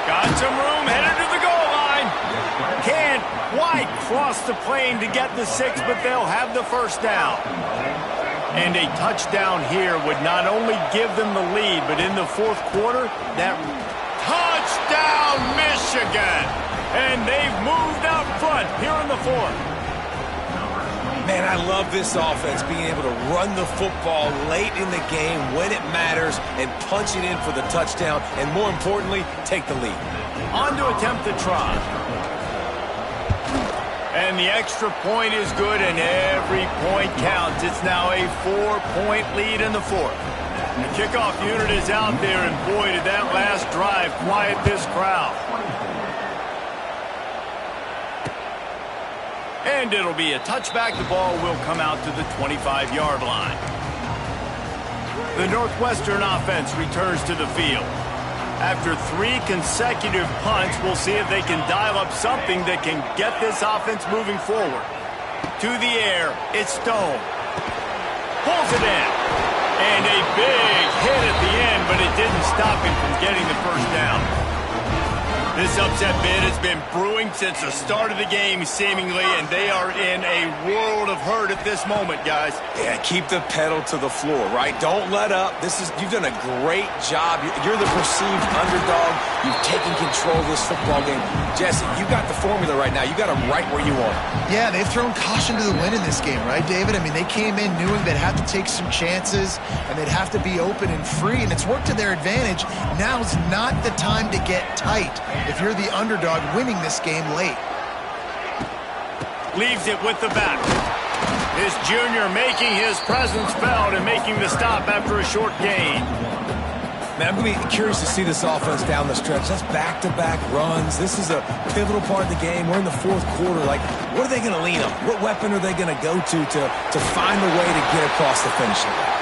Got some room, headed to the goal line. Can't quite cross the plane to get the 6, but they'll have the 1st down. And a touchdown here would not only give them the lead, but in the 4th quarter, that touchdown Michigan! And they've moved out front here in the 4th. Man, I love this offense, being able to run the football late in the game when it matters and punch it in for the touchdown, and more importantly, take the lead. On to attempt the try. And the extra point is good, and every point counts. It's now a 4-point lead in the 4th. The kickoff unit is out there, and boy, did that last drive quiet this crowd. And it'll be a touchback. The ball will come out to the 25-yard line. The Northwestern offense returns to the field. After 3 consecutive punts, we'll see if they can dial up something that can get this offense moving forward. To the air, it's Stone. Pulls it in. And a big hit at the end, but it didn't stop him from getting the 1st down. This upset bid has been brewing since the start of the game, seemingly, and they are in a world of hurt at this moment, guys. Yeah, keep the pedal to the floor, right? Don't let up. You've done a great job. You're the perceived underdog. You've taken control of this football game. Jesse, you got the formula right now. You got them right where you want them. Yeah, they've thrown caution to the wind in this game, right, David? I mean, they came in knowing they'd have to take some chances, and they'd have to be open and free, and it's worked to their advantage. Now's not the time to get tight if you're the underdog winning this game late. Leaves it with the back. This junior making his presence felt and making the stop after a short gain. Man, I'm going to be curious to see this offense down the stretch. That's back-to-back runs. This is a pivotal part of the game. We're in the 4th quarter. Like, what are they going to lean on? What weapon are they going to go to find a way to get across the finish line?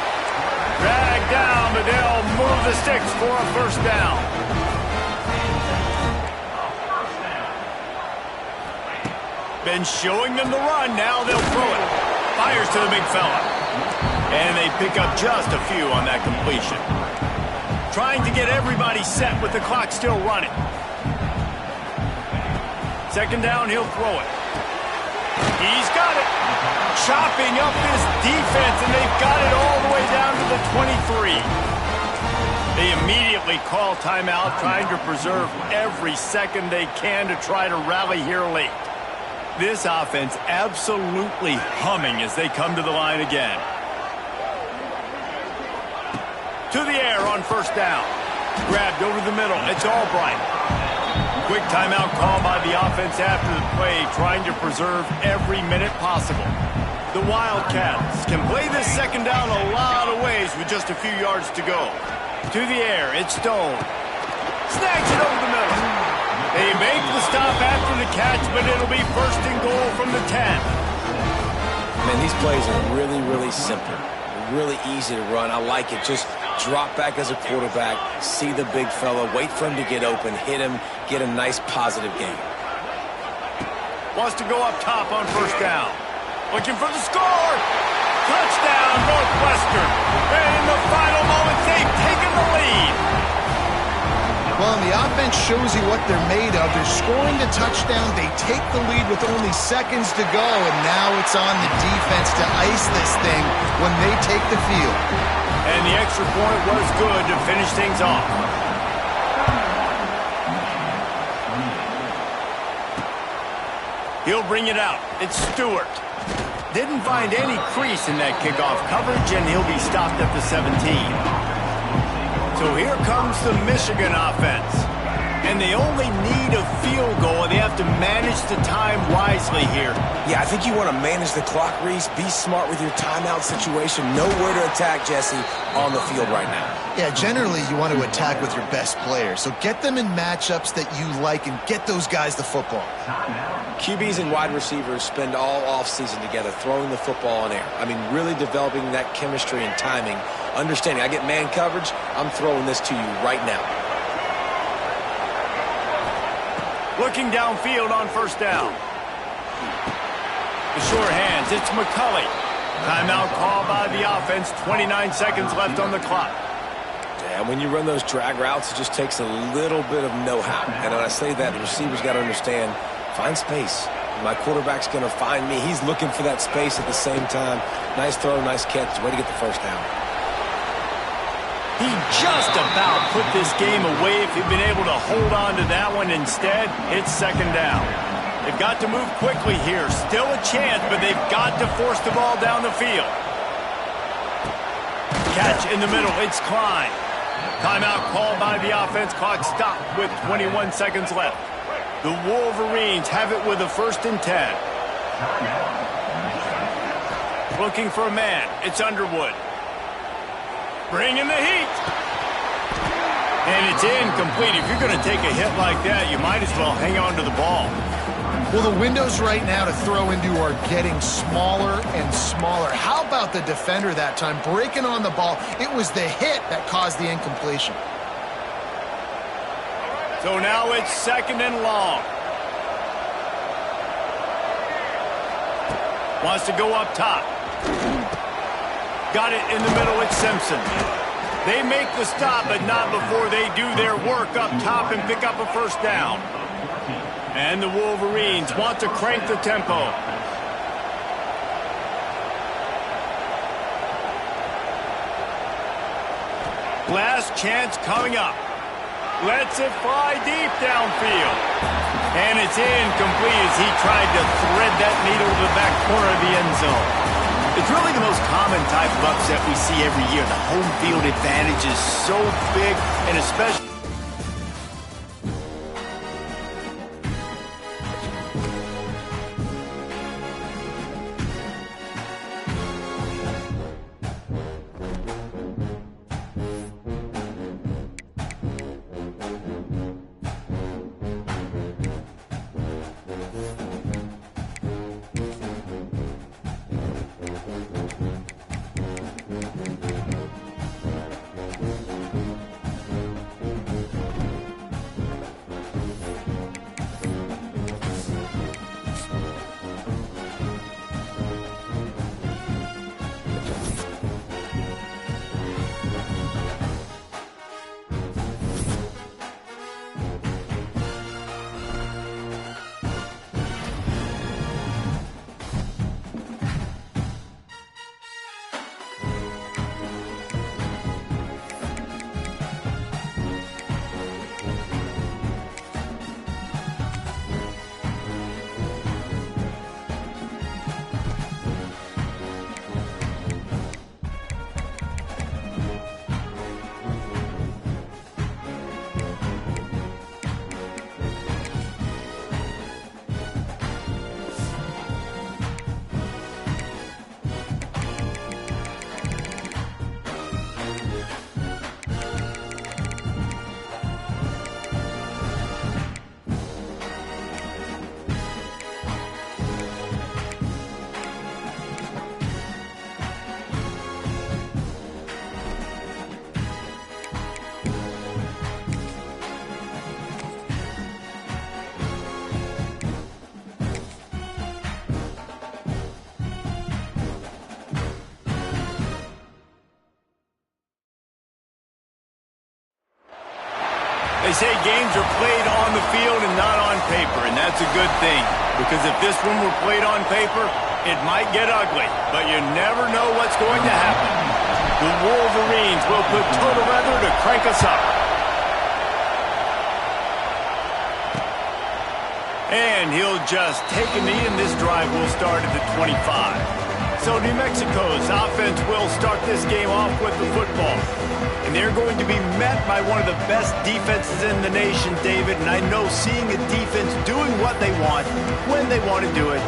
Dragged down, but they'll move the sticks for a 1st down. Been showing them the run. Now they'll throw it. Fires to the big fella. And they pick up just a few on that completion. Trying to get everybody set with the clock still running. 2nd down, he'll throw it. He's got it. Chopping up this defense, and they've got it all the way down to the 23. They immediately call timeout, trying to preserve every second they can to try to rally here late. This offense absolutely humming as they come to the line again. To the air on 1st down. Grabbed over the middle. It's Albright. Quick timeout call by the offense after the play, trying to preserve every minute possible. The Wildcats can play this 2nd down a lot of ways with just a few yards to go. To the air, it's Stone. Snags it over the middle. They make the stop after the catch, but it'll be 1st and goal from the 10. Man, these plays are really, really simple. Really easy to run. I like it. Just drop back as a quarterback, see the big fella, wait for him to get open, hit him, get a nice positive game. Wants to go up top on 1st down. Looking for the score. Touchdown, Northwestern. And in the final moments, they've taken the lead. Well, and the offense shows you what they're made of. They're scoring the touchdown. They take the lead with only seconds to go, and now it's on the defense to ice this thing when they take the field. And the extra point was good to finish things off. He'll bring it out. It's Stewart. Didn't find any crease in that kickoff coverage, and he'll be stopped at the 17. So here comes the Michigan offense. And they only need a field goal, and they have to manage the time wisely here. Yeah, I think you want to manage the clock, Reese. Be smart with your timeout situation. Know where to attack, Jesse, on the field right now. Yeah, generally you want to attack with your best players. So get them in matchups that you like and get those guys the football. QBs and wide receivers spend all offseason together throwing the football in air. I mean, really developing that chemistry and timing. Understanding, I get man coverage, I'm throwing this to you right now. Looking downfield on first down. The short hands, it's McCulley. Timeout call by the offense, 29 seconds left on the clock. And when you run those drag routes, it just takes a little bit of know-how. And when I say that, the receiver's got to understand, find space. My quarterback's going to find me. He's looking for that space at the same time. Nice throw, nice catch. Way to get the first down. He just about put this game away if he'd been able to hold on to that one. Instead, it's second down. They've got to move quickly here. Still a chance, but they've got to force the ball down the field. Catch in the middle. It's Klein. Timeout called by the offense. Clock stopped with 21 seconds left. The Wolverines have it with a 1st and 10. Looking for a man. It's Underwood. Bringing the heat. And it's incomplete. If you're going to take a hit like that, you might as well hang on to the ball. Well, the windows right now to throw into are getting smaller and smaller. How about the defender that time breaking on the ball? It was the hit that caused the incompletion. So now it's 2nd and long. Wants to go up top. Got it in the middle, it's Simpson. They make the stop, but not before they do their work up top and pick up a 1st down. And the Wolverines want to crank the tempo. Last chance coming up. Lets it fly deep downfield. And it's incomplete as he tried to thread that needle to the back corner of the end zone. It's really the most common type of upset we see every year. The home field advantage is so big, and especially say games are played on the field and not on paper, and that's a good thing. Because if this one were played on paper, it might get ugly, but you never know what's going to happen. The Wolverines will put total weather to crank us up. And he'll just take a knee, and this drive will start at the 25. So New Mexico's offense will start this game off with the football. And they're going to be met by one of the best defenses in the nation, David. And I know seeing a defense doing what they want, when they want to do it,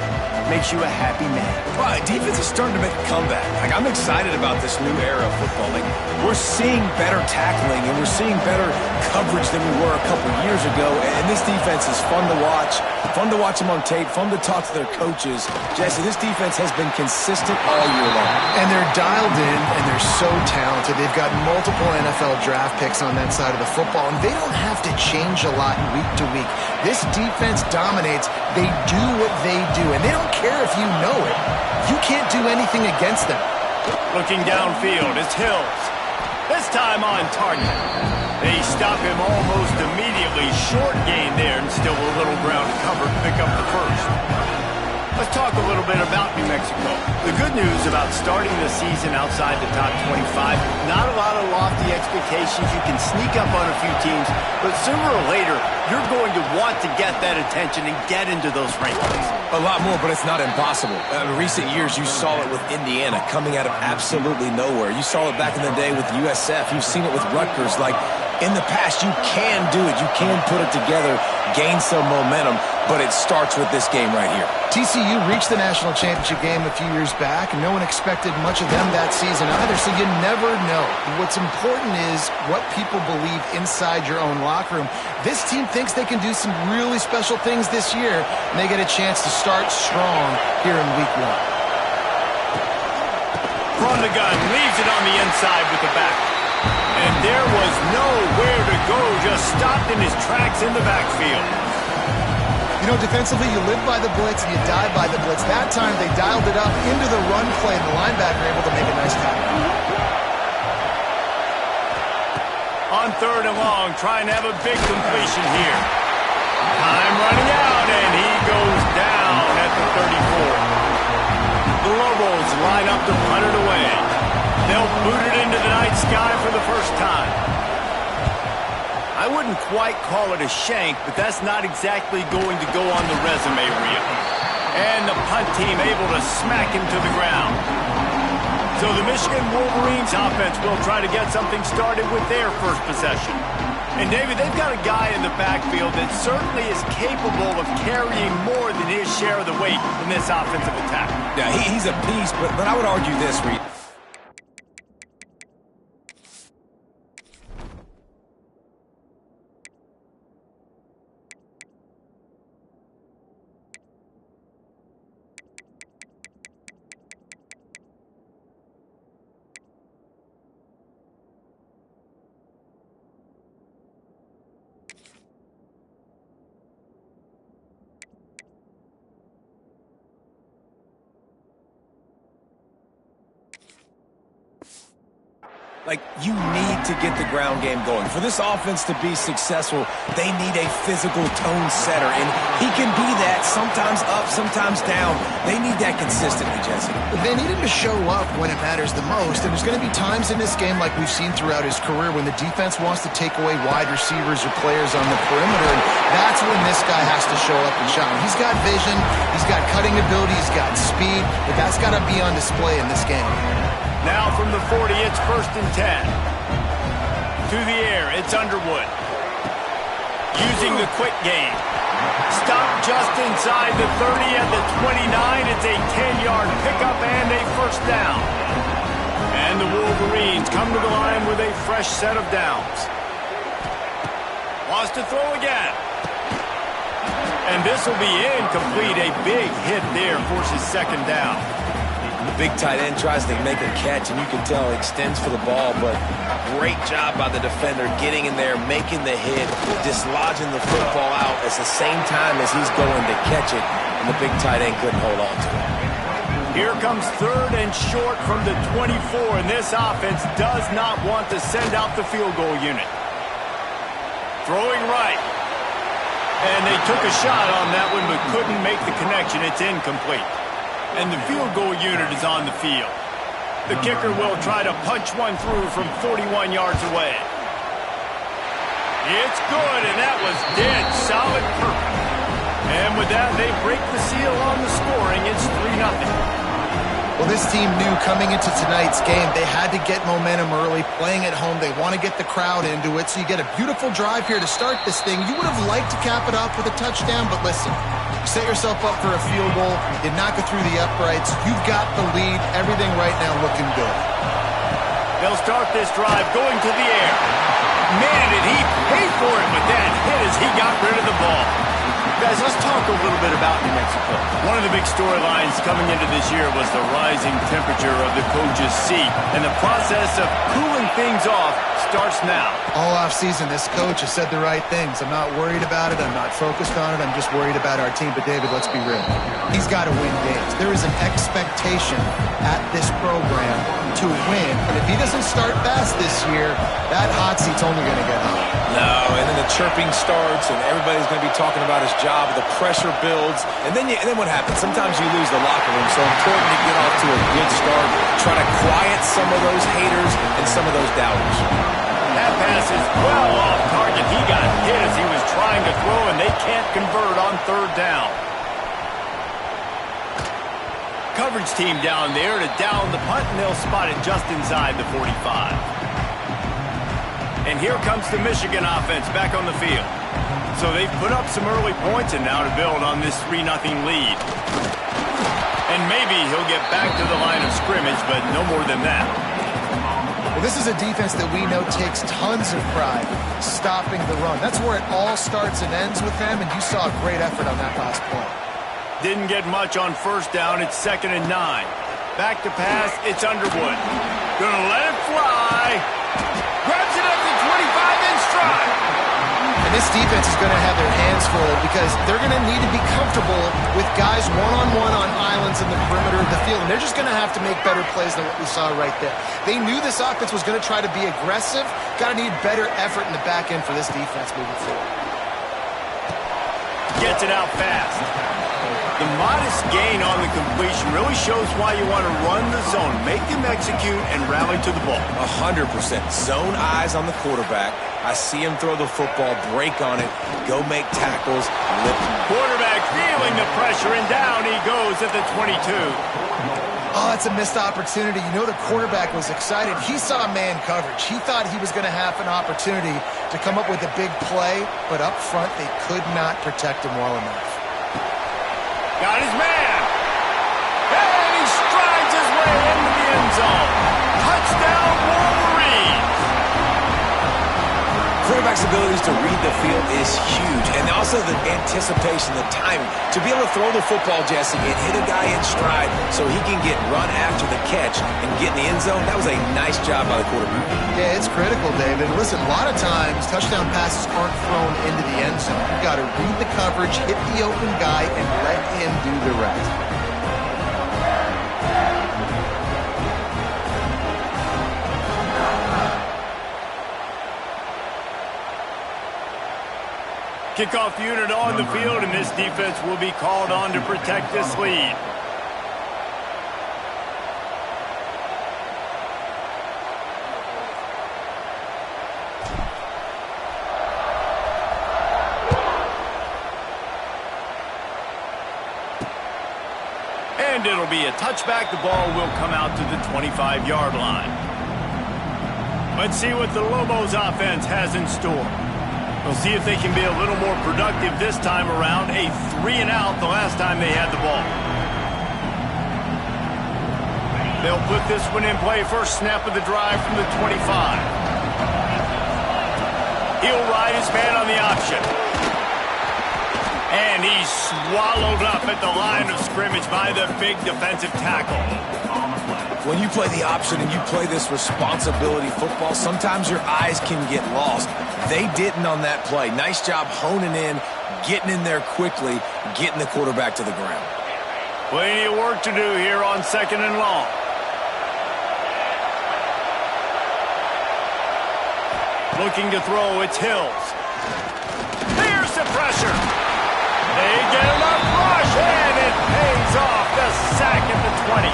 makes you a happy man. Right, defense is starting to make a comeback. Like, I'm excited about this new era of football. Like, we're seeing better tackling and we're seeing better coverage than we were a couple years ago. And this defense is fun to watch them on tape, fun to talk to their coaches. Jesse, this defense has been consistent all year long. And they're dialed in, and they're so talented. They've got multiple NFL draft picks on that side of the football, and they don't have to change a lot week to week. This defense dominates. They do what they do, and they don't care if you know it. You can't do anything against them. Looking downfield, it's Hills. This time on target. They stop him almost immediately. Short gain there, and still a little ground to cover to pick up the first. Let's talk a little bit about New Mexico. The good news about starting the season outside the top 25, not a lot of lofty expectations. You can sneak up on a few teams, but sooner or later, you're going to want to get that attention and get into those rankings. A lot more, but it's not impossible. In recent years, you saw it with Indiana coming out of absolutely nowhere. You saw it back in the day with USF. You've seen it with Rutgers. Like, in the past, you can do it. You can put it together, gain some momentum, but it starts with this game right here. TCU reached the national championship game a few years back, and no one expected much of them that season either, so you never know. What's important is what people believe inside your own locker room. This team thinks they can do some really special things this year, and they get a chance to start strong here in week 1. From the gun, leaves it on the inside with the back. And there was nowhere to go, just stopped in his tracks in the backfield. You know, defensively, you live by the blitz and you die by the blitz. That time, they dialed it up into the run play, and the linebacker able to make a nice tackle. On 3rd and long, trying to have a big completion here. Time running out, and he goes down at the 34. The Lobos line up to punt it away. They'll boot it into the night sky for the first time. I wouldn't quite call it a shank, but that's not exactly going to go on the resume reel. And the punt team able to smack him to the ground. So the Michigan Wolverines offense will try to get something started with their first possession. And David, they've got a guy in the backfield that certainly is capable of carrying more than his share of the weight in this offensive attack. Yeah, he's a beast, but I would argue this, Reed. Like, you need to get the ground game going. For this offense to be successful, they need a physical tone setter, and he can be that, sometimes up, sometimes down. They need that consistently, Jesse. They need him to show up when it matters the most, and there's going to be times in this game like we've seen throughout his career when the defense wants to take away wide receivers or players on the perimeter, and that's when this guy has to show up and shine. He's got vision, he's got cutting ability, he's got speed, but that's got to be on display in this game. Now from the 40, it's 1st and 10. To the air, it's Underwood. Using the quick game. Stop just inside the 30 at the 29. It's a 10-yard pickup and a first down. And the Wolverines come to the line with a fresh set of downs. Wants to throw again. And this will be incomplete. A big hit there forces 2nd down. The big tight end tries to make a catch, and you can tell he extends for the ball, but great job by the defender getting in there, making the hit, dislodging the football out at the same time as he's going to catch it, and the big tight end couldn't hold on to it. Here comes 3rd and short from the 24, and this offense does not want to send out the field goal unit. throwing right. And they took a shot on that one but couldn't make the connection. It's incomplete. And the field goal unit is on the field. The kicker will try to punch one through from 41 yards away. It's good, and that was dead solid perfect. And with that, they break the seal on the scoring. It's 3-0. Well, this team knew coming into tonight's game they had to get momentum early, playing at home. They want to get the crowd into it, so you get a beautiful drive here to start this thing. You would have liked to cap it off with a touchdown, but listen, you set yourself up for a field goal, you knock it through the uprights, you've got the lead, everything right now looking good. They'll start this drive going to the air. Man, did he pay for it, but that hit as he got rid of the ball. Guys, let's talk a little bit about New Mexico. One of the big storylines coming into this year was the rising temperature of the coach's seat, and the process of cooling things off starts now. All offseason, this coach has said the right things. I'm not worried about it. I'm not focused on it. I'm just worried about our team. But, David, let's be real. He's got to win games. There is an expectation at this program to win, and if he doesn't start fast this year, that hot seat's only going to get hot. No, and then the chirping starts, and everybody's going to be talking about his job. The pressure builds, and then what happens? Sometimes you lose the locker room, so important to get off to a good start. Try to quiet some of those haters and some of those doubters. That pass is well off target. He got hit as he was trying to throw, and they can't convert on third down. Coverage team down there to down the punt, and they'll spot it just inside the 45. And here comes the Michigan offense back on the field. So they've put up some early points, and now to build on this 3-0 lead. And maybe he'll get back to the line of scrimmage, but no more than that. Well, this is a defense that we know takes tons of pride stopping the run. That's where it all starts and ends with them, and you saw a great effort on that last point. Didn't get much on first down. It's 2nd and 9. Back to pass. It's Underwood. Gonna let it fly. Grabs it up to 25 in stride. And this defense is going to have their hands full because they're going to need to be comfortable with guys one-on-one on islands in the perimeter of the field. And they're just going to have to make better plays than what we saw right there. They knew this offense was going to try to be aggressive. Got to need better effort in the back end for this defense moving forward. Gets it out fast. The modest gain on the completion really shows why you want to run the zone, make them execute, and rally to the ball. 100%. Zone eyes on the quarterback. I see him throw the football, break on it, go make tackles, lift him. Quarterback feeling the pressure, and down he goes at the 22. Oh, it's a missed opportunity. You know the quarterback was excited. He saw man coverage. He thought he was going to have an opportunity to come up with a big play, but up front they could not protect him well enough. Got his man. And he strides his way into the end zone. Touchdown, Wolverines. Quarterback's abilities to read the field is huge, and also the anticipation, the timing. To be able to throw the football, Jesse, and hit a guy in stride so he can get run after the catch and get in the end zone, that was a nice job by the quarterback. Yeah, it's critical, David. Listen, a lot of times touchdown passes aren't thrown into the end zone. You've got to read the coverage, hit the open guy, and let him do the rest. Kickoff unit on the field, and this defense will be called on to protect this lead. And it'll be a touchback. The ball will come out to the 25-yard line. Let's see what the Lobos offense has in store. We'll see if they can be a little more productive this time around. A 3-and-out the last time they had the ball. They'll put this one in play. First snap of the drive from the 25. He'll ride his man on the option. And he's swallowed up at the line of scrimmage by the big defensive tackle. When you play the option and you play this responsibility football, sometimes your eyes can get lost. They didn't on that play. Nice job honing in, getting in there quickly, getting the quarterback to the ground. Plenty of work to do here on 2nd and long. Looking to throw, it's Hills. Here's the pressure. They get enough rush, and it pays off. The sack at the 20.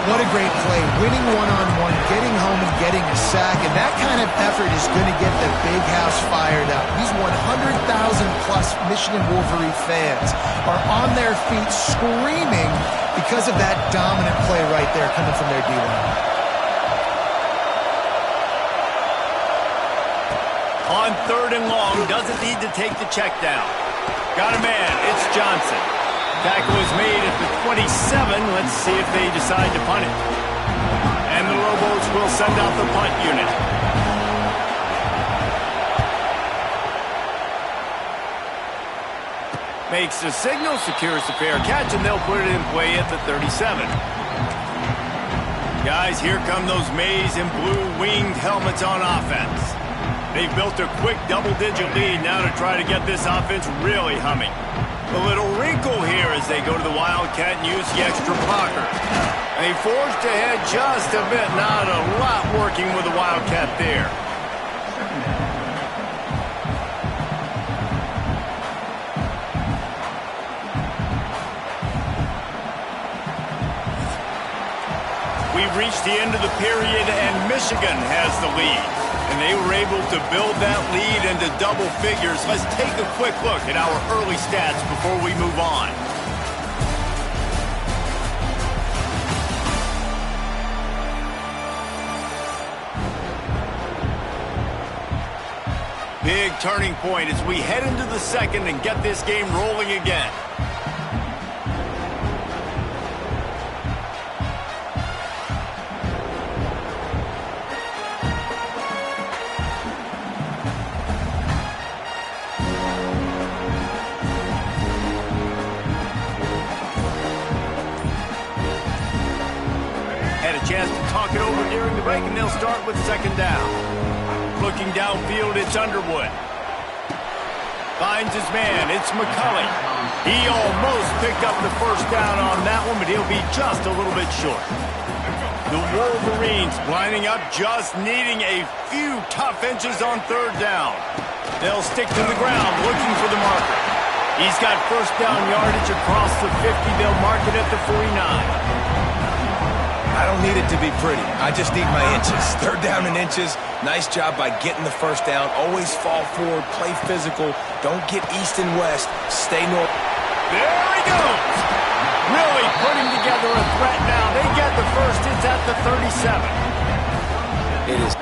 What a great play. Winning one-on-one, getting home and getting a sack, and that kind of effort is going to get the big house fired up. These 100,000-plus Michigan Wolverine fans are on their feet screaming because of that dominant play right there coming from their D-line. On 3rd and long, doesn't need to take the check down. Got a man, it's Johnson. Tackle is made at the 27. Let's see if they decide to punt it. And the Lobos will send out the punt unit. Makes the signal, secures the fair catch, and they'll put it in play at the 37. Guys, here come those maize and blue winged helmets on offense. They've built a quick double-digit lead now to try to get this offense really humming. A little wrinkle here as they go to the Wildcat and use the extra blocker. They forged ahead just a bit. Not a lot working with the Wildcat there. We've reached the end of the period, and Michigan has the lead. And they were able to build that lead into double figures. Let's take a quick look at our early stats before we move on. Big turning point as we head into the second and get this game rolling again. Chance to talk it over during the break, and they'll start with 2nd down. Looking downfield, it's Underwood. Finds his man, it's McCulley. He almost picked up the 1st down on that one, but he'll be just a little bit short. The Wolverines lining up, just needing a few tough inches on 3rd down. They'll stick to the ground, looking for the marker. He's got 1st down yardage across the 50. They'll mark it at the 49. I don't need it to be pretty. I just need my inches. 3rd down and inches. Nice job by getting the 1st down. Always fall forward, play physical. Don't get east and west. Stay north. There he goes. Really putting together a threat now. They get the 1st. It's at the 37. It is.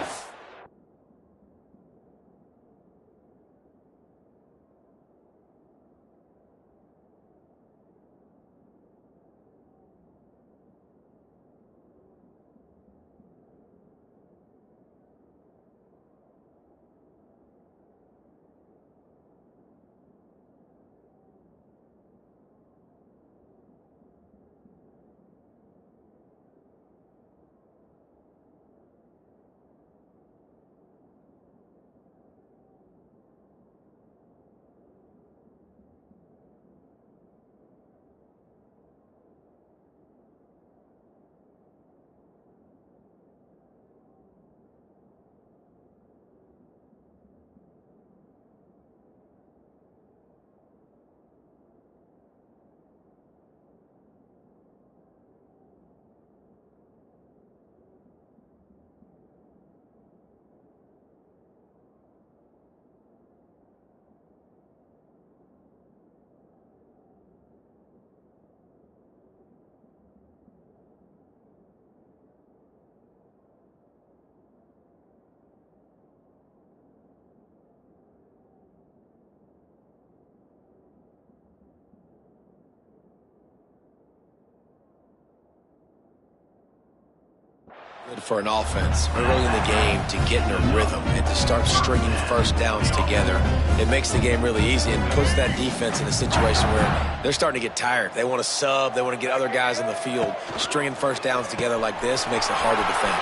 Good for an offense early in the game to get in a rhythm and to start stringing 1st downs together. It makes the game really easy and puts that defense in a situation where they're starting to get tired. They want to sub. They want to get other guys in the field. Stringing 1st downs together like this makes it hard to defend.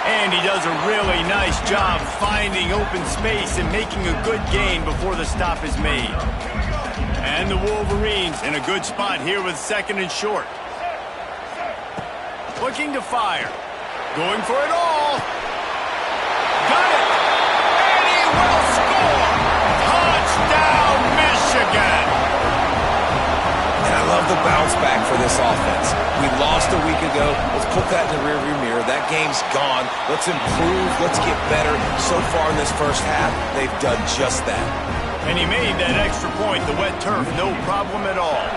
And he does a really nice job finding open space and making a good gain before the stop is made. And the Wolverines in a good spot here with 2nd and short. Looking to fire. Going for it all. Got it. And he will score. Touchdown, Michigan. And I love the bounce back for this offense. We lost a week ago. Let's put that in the rearview mirror. That game's gone. Let's improve. Let's get better. So far in this first half, they've done just that. And he made that extra point, the wet turf, no problem at all.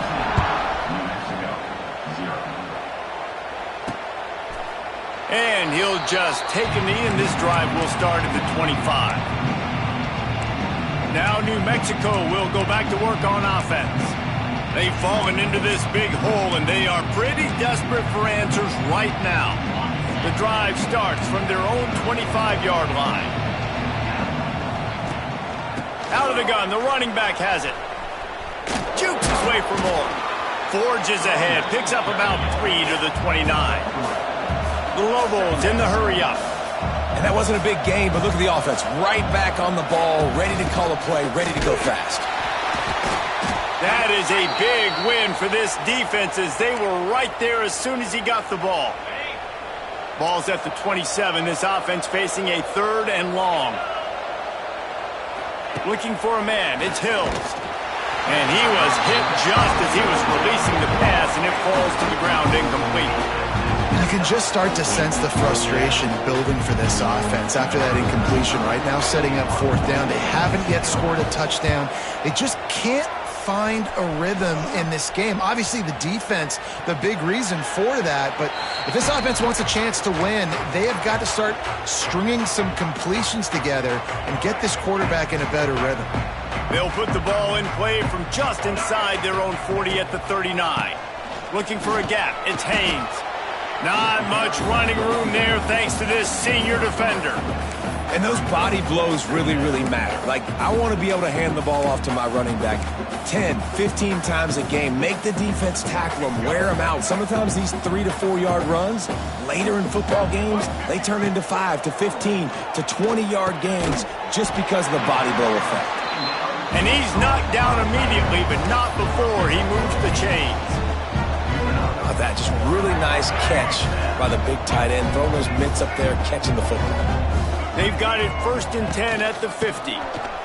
And he'll just take a knee, and this drive will start at the 25. Now New Mexico will go back to work on offense. They've fallen into this big hole, and they are pretty desperate for answers right now. The drive starts from their own 25-yard line. Out of the gun, the running back has it. Jukes his way for more. Forges ahead, picks up about 3 to the 29. The Lobos in the hurry-up. And that wasn't a big game, but look at the offense. Right back on the ball, ready to call a play, ready to go fast. That is a big win for this defense as they were right there as soon as he got the ball. Ball's at the 27. This offense facing a 3rd and long. Looking for a man. It's Hills. And he was hit just as he was releasing the pass, and it falls to the ground incomplete. You can just start to sense the frustration building for this offense after that incompletion. Right now, setting up 4th down. They haven't yet scored a touchdown. They just can't find a rhythm in this game. Obviously, the defense, the big reason for that. But if this offense wants a chance to win, they have got to start stringing some completions together and get this quarterback in a better rhythm. They'll put the ball in play from just inside their own 40 at the 39. Looking for a gap. It's Haynes. Not much running room there thanks to this senior defender. And those body blows really, really matter. Like, I want to be able to hand the ball off to my running back 10, 15 times a game. Make the defense tackle them, wear them out. Sometimes these 3 to 4 yard runs, later in football games, they turn into 5 to 15 to 20-yard gains just because of the body blow effect. And he's knocked down immediately, but not before he moves the chains. That just really nice catch by the big tight end, throwing those mitts up there, catching the football. They've got it 1st and 10 at the 50.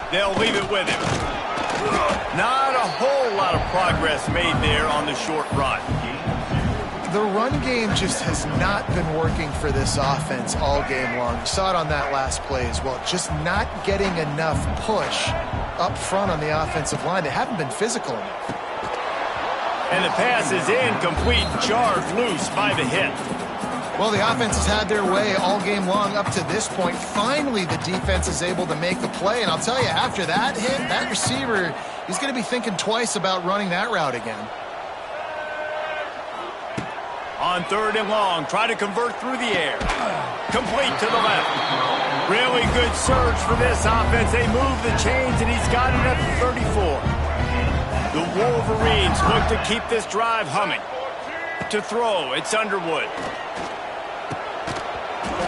They'll leave it with him. Not a whole lot of progress made there on the short run. The run game just has not been working for this offense all game long. You saw it on that last play as well. Just not getting enough push up front on the offensive line. They haven't been physical enough. And the pass is incomplete, jarred loose by the hit. Well, the offense has had their way all game long up to this point. Finally, the defense is able to make the play. And I'll tell you, after that hit, that receiver, he's going to be thinking twice about running that route again. On 3rd and long, try to convert through the air. Complete to the left. Really good surge for this offense. They move the chains, and he's got it at the 34. The Wolverines look to keep this drive humming. To throw, it's Underwood.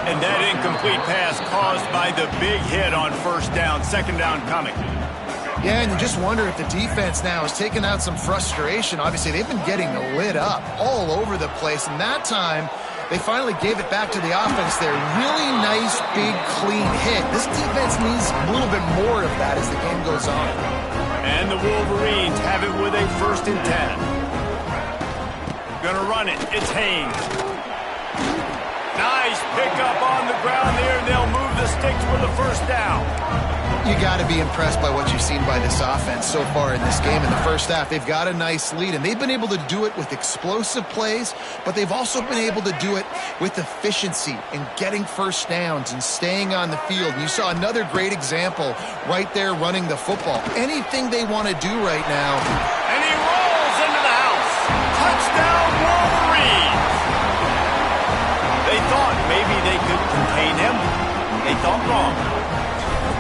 And that incomplete pass caused by the big hit on 1st down, 2nd down coming. Yeah, and you just wonder if the defense now is taking out some frustration. Obviously, they've been getting lit up all over the place, and that time they finally gave it back to the offense there. Really nice, big, clean hit. This defense needs a little bit more of that as the game goes on. And the Wolverines have it with a 1st and 10. Gonna run it. It's Haynes. Nice pickup on the ground there, and they'll move the sticks for the 1st down. You got to be impressed by what you've seen by this offense so far in this game. In the first half, they've got a nice lead, and they've been able to do it with explosive plays, but they've also been able to do it with efficiency and getting 1st downs and staying on the field. And you saw another great example right there running the football. Anything they want to do right now. And he rolls into the house. Touchdown, Wolverines. They thought maybe they could contain him. They thought wrong.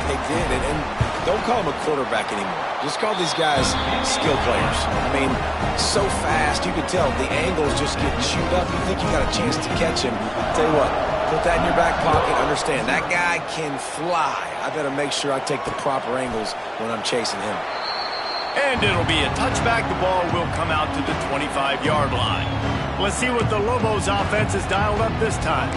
They did, and don't call him a quarterback anymore. Just call these guys skill players. I mean, so fast, you can tell the angles just get chewed up. You think you got a chance to catch him. Tell you what, put that in your back pocket. Understand, that guy can fly. I better make sure I take the proper angles when I'm chasing him. And it'll be a touchback. The ball will come out to the 25-yard line. Let's see what the Lobos offense has dialed up this time.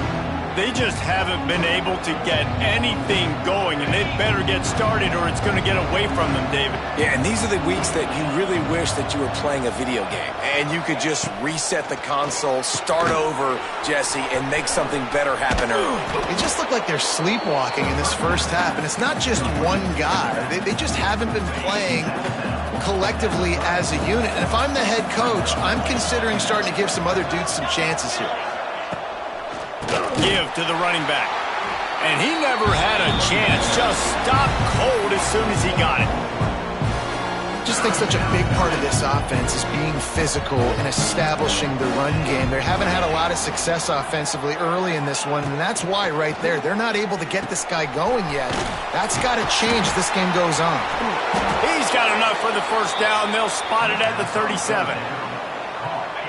They just haven't been able to get anything going, and they better get started or it's going to get away from them, David. Yeah, and these are the weeks that you really wish that you were playing a video game and you could just reset the console, start over, Jesse, and make something better happen early. They just look like they're sleepwalking in this first half, and it's not just one guy. They just haven't been playing collectively as a unit. And if I'm the head coach, I'm considering starting to give some other dudes some chances here. Give to the running back. And he never had a chance. Just stopped cold as soon as he got it. I just think such a big part of this offense is being physical and establishing the run game. They haven't had a lot of success offensively early in this one, and that's why right there, they're not able to get this guy going yet. That's got to change as this game goes on. He's got enough for the first down. They'll spot it at the 37.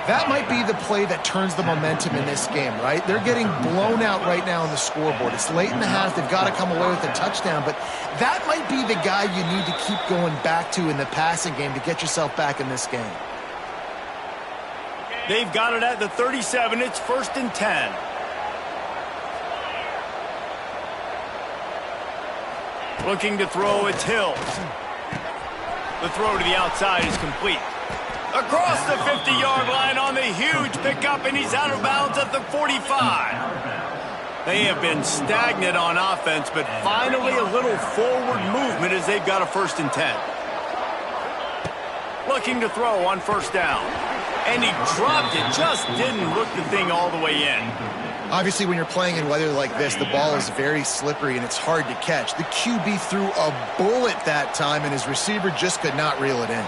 That might be the play that turns the momentum in this game, right? They're getting blown out right now on the scoreboard. It's late in the half. They've got to come away with a touchdown, but that might be the guy you need to keep going back to in the passing game to get yourself back in this game. They've got it at the 37. It's 1st and 10. Looking to throw, it's Hill. The throw to the outside is complete. Across the 50-yard line on the huge pickup, and he's out of bounds at the 45. They have been stagnant on offense, but finally a little forward movement as they've got a 1st and 10. Looking to throw on 1st down. And he dropped it, just didn't hook the thing all the way in. Obviously, when you're playing in weather like this, the ball is very slippery and it's hard to catch. The QB threw a bullet that time, and his receiver just could not reel it in.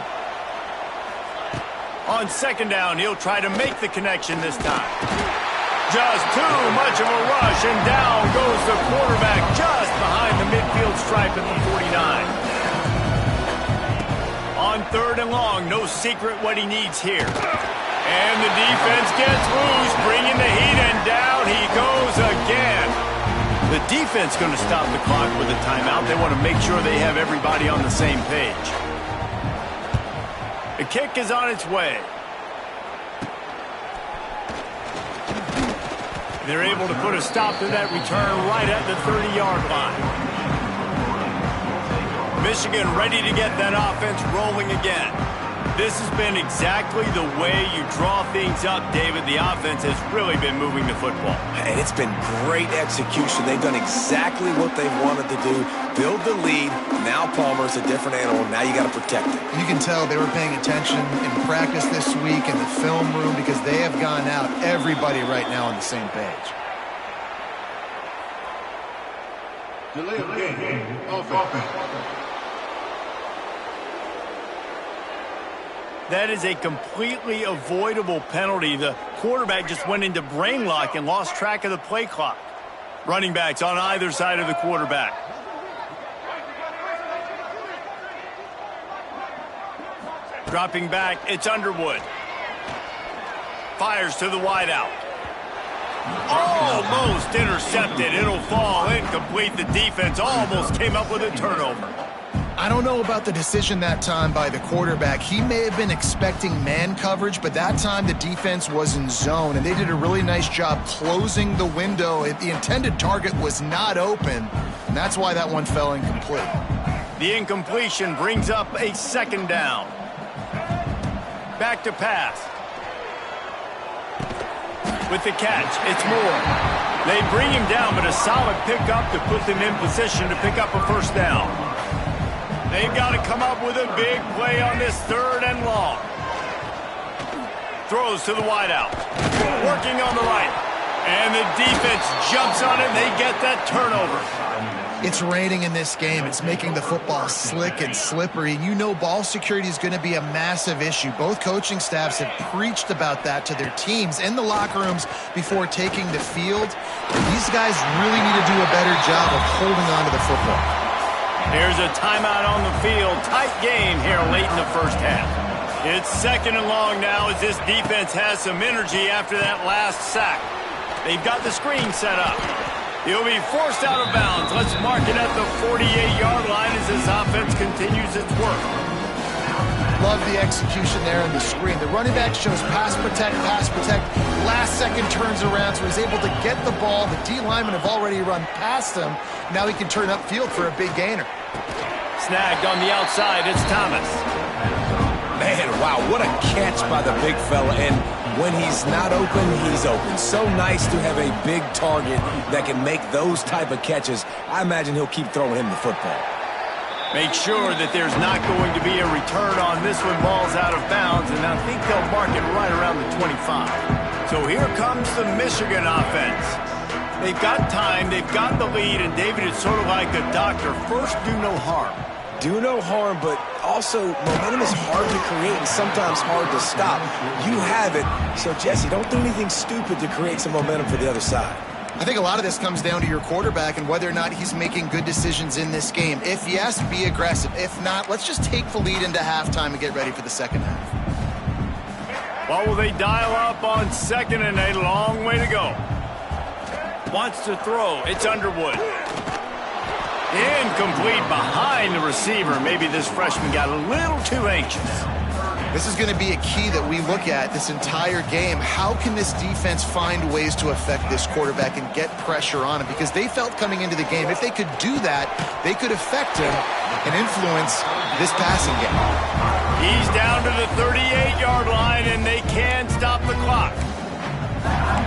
On 2nd down, he'll try to make the connection this time. Just too much of a rush, and down goes the quarterback just behind the midfield stripe at the 49. On 3rd and long, no secret what he needs here. And the defense gets loose, bringing the heat, and down he goes again. The defense going to stop the clock with a timeout. They want to make sure they have everybody on the same page. The kick is on its way. They're able to put a stop to that return right at the 30-yard line. Michigan ready to get that offense rolling again. This has been exactly the way you draw things up, David. The offense has really been moving the football. And it's been great execution. They've done exactly what they wanted to do. Build the lead. Now Palmer's a different animal. Now you got to protect it. You can tell they were paying attention in practice this week in the film room because they have gone out, everybody right now on the same page. Delay of game. Offense. That is a completely avoidable penalty. The quarterback just went into brain lock and lost track of the play clock. Running backs on either side of the quarterback. Dropping back, it's Underwood. Fires to the wideout. Almost intercepted. It'll fall incomplete. The defense almost came up with a turnover. I don't know about the decision that time by the quarterback. He may have been expecting man coverage, but that time the defense was in zone, and they did a really nice job closing the window. The intended target was not open, and that's why that one fell incomplete. The incompletion brings up a 2nd down. Back to pass. With the catch, it's Moore. They bring him down, but a solid pickup to put them in position to pick up a 1st down. They've got to come up with a big play on this 3rd and long. Throws to the wideout. Working on the right. And the defense jumps on it, and they get that turnover. It's raining in this game. It's making the football slick and slippery. You know ball security is going to be a massive issue. Both coaching staffs have preached about that to their teams in the locker rooms before taking the field. These guys really need to do a better job of holding on to the football. Here's a timeout on the field. Tight game here late in the first half. It's 2nd and long now as this defense has some energy after that last sack. They've got the screen set up. He'll be forced out of bounds. Let's mark it at the 48-yard line as this offense continues its work. Love the execution there on the screen. The running back shows pass protect, pass protect. Last second turns around, so he's able to get the ball. The D linemen have already run past him. Now he can turn upfield for a big gainer. Snagged on the outside, it's Thomas. Man, wow, what a catch by the big fella. And when he's not open, he's open. So nice to have a big target that can make those type of catches. I imagine he'll keep throwing him the football. Make sure that there's not going to be a return on this one. Ball's out of bounds, and I think they'll mark it right around the 25. So here comes the Michigan offense. They've got time, they've got the lead, and David, it's sort of like a doctor. First, do no harm. Do no harm, but also momentum is hard to create and sometimes hard to stop. You have it, so Jesse, don't do anything stupid to create some momentum for the other side. I think a lot of this comes down to your quarterback and whether or not he's making good decisions in this game. If yes, be aggressive. If not, let's just take the lead into halftime and get ready for the second half. Well, will they dial up on second and a long way to go? Wants to throw. It's Underwood. Incomplete behind the receiver. Maybe this freshman got a little too anxious. This is going to be a key that we look at this entire game. How can this defense find ways to affect this quarterback and get pressure on him? Because they felt coming into the game, if they could do that, they could affect him and influence this passing game. He's down to the 38-yard line, and they can stop the clock.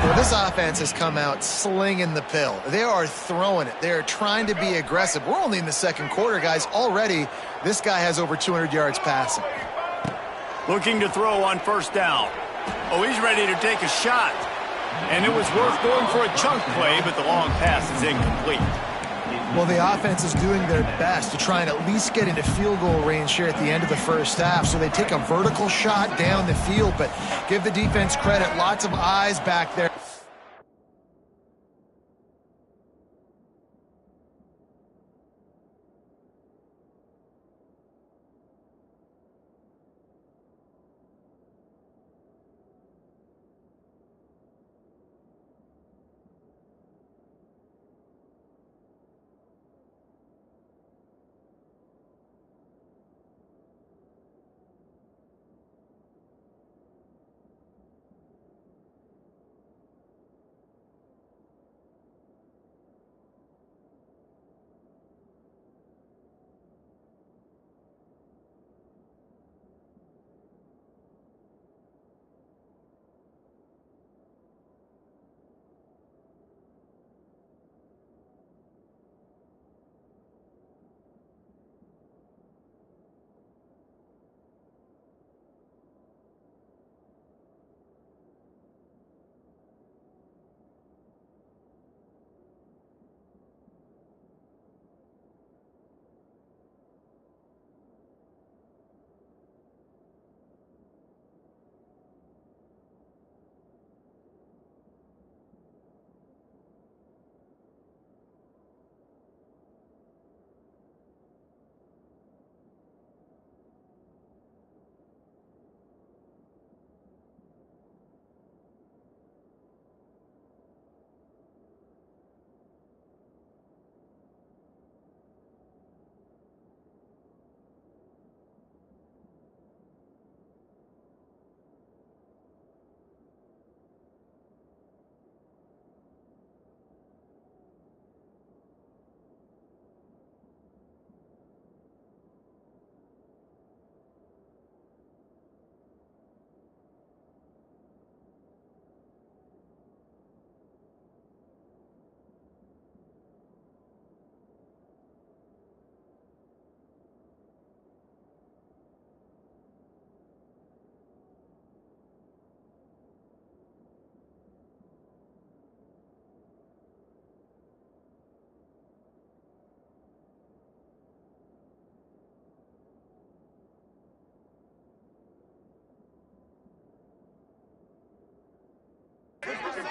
Well, this offense has come out slinging the pill. They are throwing it. They are trying to be aggressive. We're only in the second quarter, guys. Already, this guy has over 200 yards passing. Looking to throw on first down. Oh, he's ready to take a shot. And it was worth going for a chunk play, but the long pass is incomplete. Well, the offense is doing their best to try and at least get into field goal range here at the end of the first half. So they take a vertical shot down the field, but give the defense credit. Lots of eyes back there.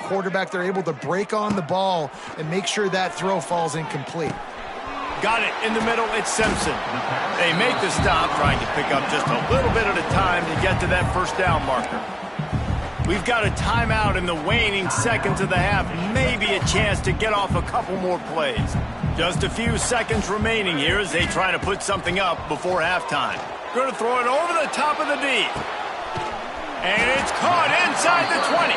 Quarterback, they're able to break on the ball and make sure that throw falls incomplete. Got it in the middle, it's Simpson. They make the stop, trying to pick up just a little bit at a time to get to that first down marker. We've got a timeout in the waning seconds of the half, maybe a chance to get off a couple more plays. Just a few seconds remaining here as they try to put something up before halftime. Going to throw it over the top of the D. And it's caught inside the 20.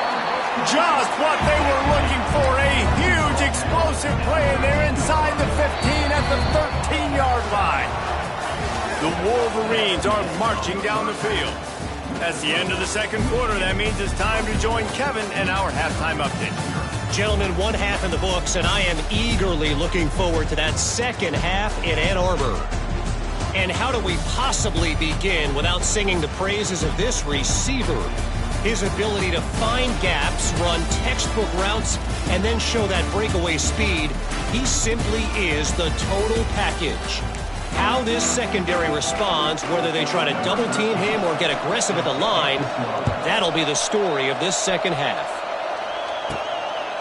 Just what they were looking for. A huge explosive play, and they're inside the 15 at the 13-yard line. The Wolverines are marching down the field. That's the end of the second quarter. That means it's time to join Kevin and our halftime update. Gentlemen, one half in the books, and I am eagerly looking forward to that second half in Ann Arbor. And how do we possibly begin without singing the praises of this receiver? His ability to find gaps, run textbook routes, and then show that breakaway speed. He simply is the total package. How this secondary responds, whether they try to double-team him or get aggressive at the line, that'll be the story of this second half.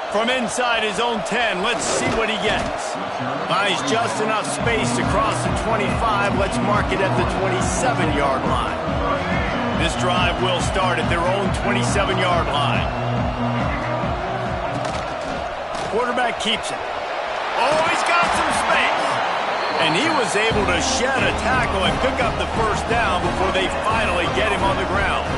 From inside his own 10, let's see what he gets. Finds just enough space to cross the 25. Let's mark it at the 27-yard line. This drive will start at their own 27-yard line. Quarterback keeps it. Oh, he's got some space. And he was able to shed a tackle and pick up the first down before they finally get him on the ground.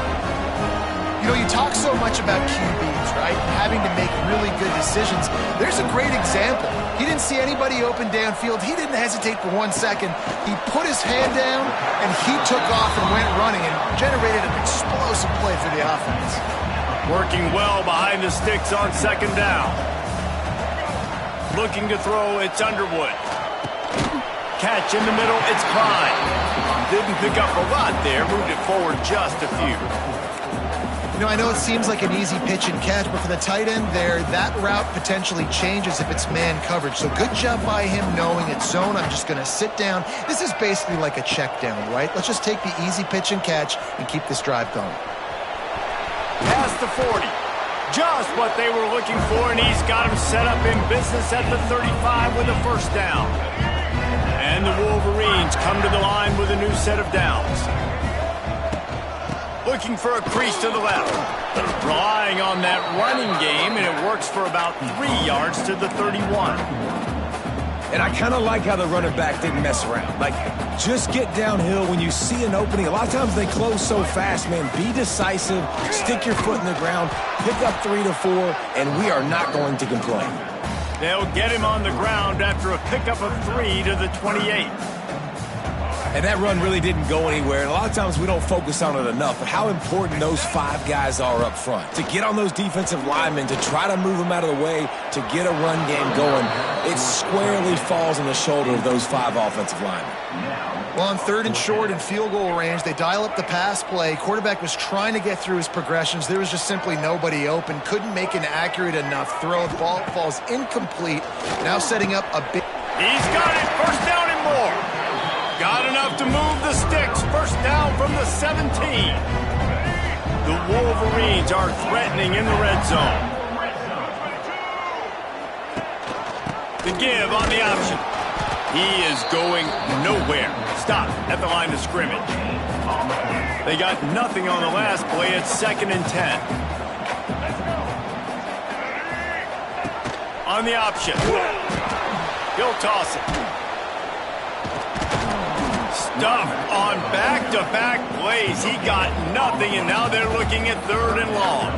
You know, you talk so much about QBs, right? Having to make really good decisions. There's a great example. He didn't see anybody open downfield. He didn't hesitate for 1 second. He put his hand down, and he took off and went running and generated an explosive play for the offense. Working well behind the sticks on second down. Looking to throw, it's Underwood. Catch in the middle, it's Klein. Didn't pick up a lot there, moved it forward just a few. You know, I know it seems like an easy pitch and catch, but for the tight end there, that route potentially changes if it's man coverage. So good job by him knowing it's zone. I'm just going to sit down. This is basically like a check down, right? Let's just take the easy pitch and catch and keep this drive going. Past the 40. Just what they were looking for, and he's got him set up in business at the 35 with a first down. And the Wolverines come to the line with a new set of downs. Looking for a crease to the left. Relying on that running game, and it works for about 3 yards to the 31. And I kind of like how the running back didn't mess around. Like, just get downhill when you see an opening. A lot of times they close so fast, man. Be decisive, stick your foot in the ground, pick up 3 to 4, and we are not going to complain. They'll get him on the ground after a pickup of 3 to the 28. And that run really didn't go anywhere. And a lot of times we don't focus on it enough, but how important those 5 guys are up front. To get on those defensive linemen, to try to move them out of the way, to get a run game going, it squarely falls on the shoulder of those 5 offensive linemen. Well, on 3rd and short and field goal range, they dial up the pass play. Quarterback was trying to get through his progressions. There was just simply nobody open. Couldn't make an accurate enough throw. The ball falls incomplete. Now setting up a big... He's got it. First down and more. Got enough to move the sticks. First down from the 17. The Wolverines are threatening in the red zone. The give on the option. He is going nowhere. Stop at the line of scrimmage. They got nothing on the last play. It's 2nd and 10. On the option. He'll toss it. Stuff on back-to-back plays. He got nothing, and now they're looking at 3rd and long.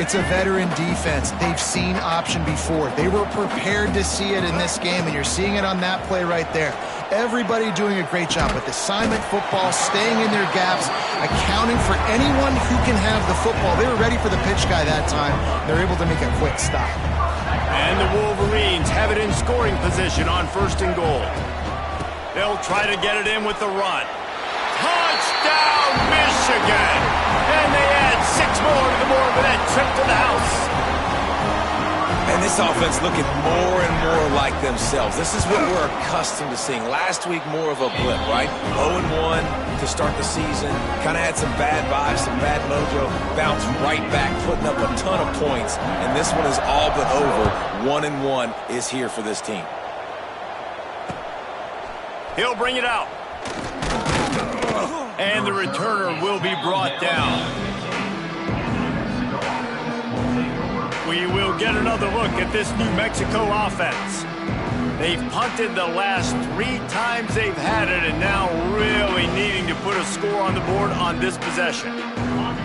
It's a veteran defense. They've seen option before. They were prepared to see it in this game, and you're seeing it on that play right there. Everybody doing a great job with assignment football, staying in their gaps, accounting for anyone who can have the football. They were ready for the pitch guy that time. They're able to make a quick stop. And the Wolverines have it in scoring position on 1st and goal. They'll try to get it in with the run. Touchdown, Michigan! And they add 6 more to the board with that trip to the house. And this offense looking more and more like themselves. This is what we're accustomed to seeing. Last week, more of a blip, right? 0-1 to start the season. Kind of had some bad vibes, some bad mojo. Bounced right back, putting up a ton of points. And this one is all but over. 1-1 is here for this team. He'll bring it out. And the returner will be brought down. We will get another look at this New Mexico offense. They've punted the last 3 times they've had it, and now really needing to put a score on the board on this possession.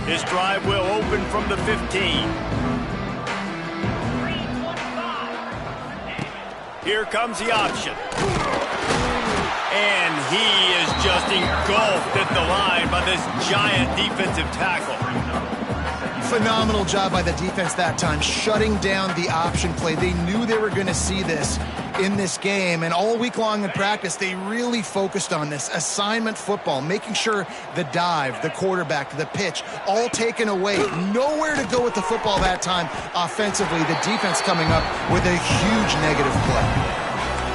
This drive will open from the 15. Here comes the option. And he is just engulfed at the line by this giant defensive tackle. Phenomenal job by the defense that time, shutting down the option play. They knew they were going to see this in this game, and all week long in practice, they really focused on this assignment football, making sure the dive, the quarterback, the pitch, all taken away. Nowhere to go with the football that time offensively. The defense coming up with a huge negative play.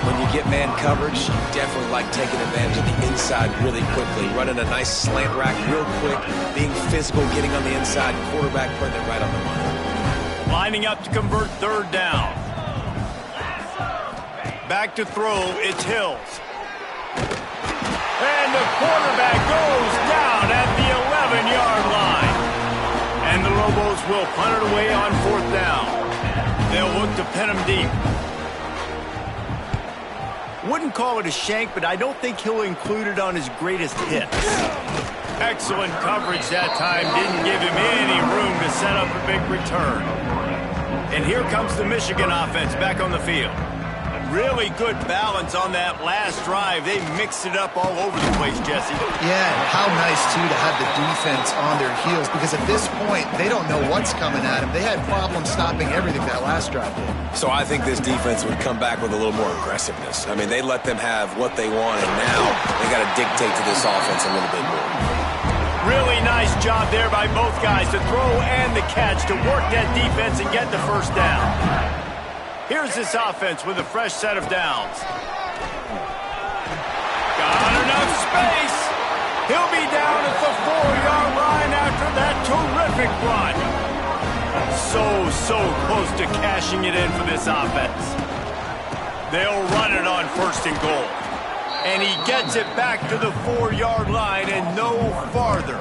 When you get man coverage, you definitely like taking advantage of the inside really quickly, running a nice slant rack real quick, being physical, getting on the inside, quarterback putting it right on the money. Lining up to convert 3rd down. Back to throw, it's Hills. And the quarterback goes down at the 11-yard line. And the Lobos will punt it away on 4th down. They'll look to pin him deep. Wouldn't call it a shank, but I don't think he'll include it on his greatest hits. Excellent coverage that time. Didn't give him any room to set up a big return. And here comes the Michigan offense back on the field. Really good balance on that last drive. They mixed it up all over the place, Jesse. Yeah, how nice, too, to have the defense on their heels, because at this point, they don't know what's coming at them. They had problems stopping everything that last drive did. So I think this defense would come back with a little more aggressiveness. I mean, they let them have what they want, and now they got to dictate to this offense a little bit more. Really nice job there by both guys to throw and the catch to work that defense and get the 1st down. Here's this offense with a fresh set of downs. Got enough space. He'll be down at the 4-yard line after that terrific run. So close to cashing it in for this offense. They'll run it on 1st and goal. And he gets it back to the 4-yard line and no farther.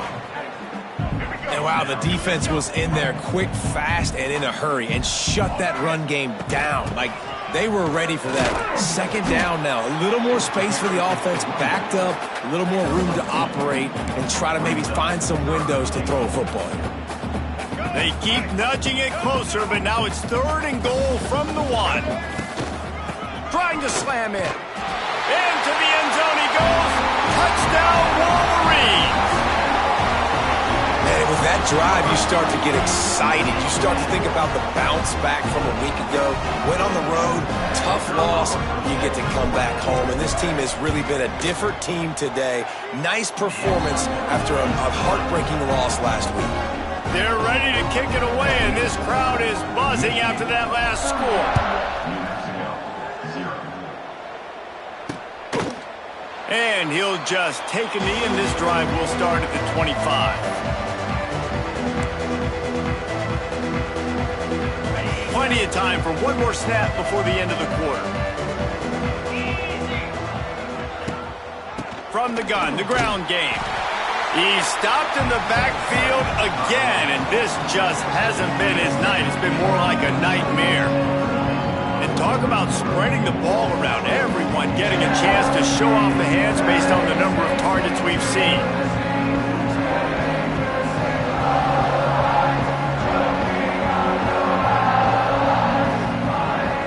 And wow, the defense was in there quick, fast, and in a hurry and shut that run game down. Like, they were ready for that 2nd down now. A little more space for the offense, backed up, a little more room to operate and try to maybe find some windows to throw a football in. They keep nudging it closer, but now it's 3rd and goal from the 1. Trying to slam in. Into the end zone he goes. Touchdown, Wolverines. And with that drive, you start to get excited. You start to think about the bounce back from a week ago. Went on the road, tough loss. You get to come back home. And this team has really been a different team today. Nice performance after a heartbreaking loss last week. They're ready to kick it away, and this crowd is buzzing after that last score. And he'll just take a knee, and this drive will start at the 25. Plenty of time for one more snap before the end of the quarter. From the gun, the ground game. He's stopped in the backfield again, and this just hasn't been his night. It's been more like a nightmare. And talk about spreading the ball around. Everyone getting a chance to show off the hands based on the number of targets we've seen.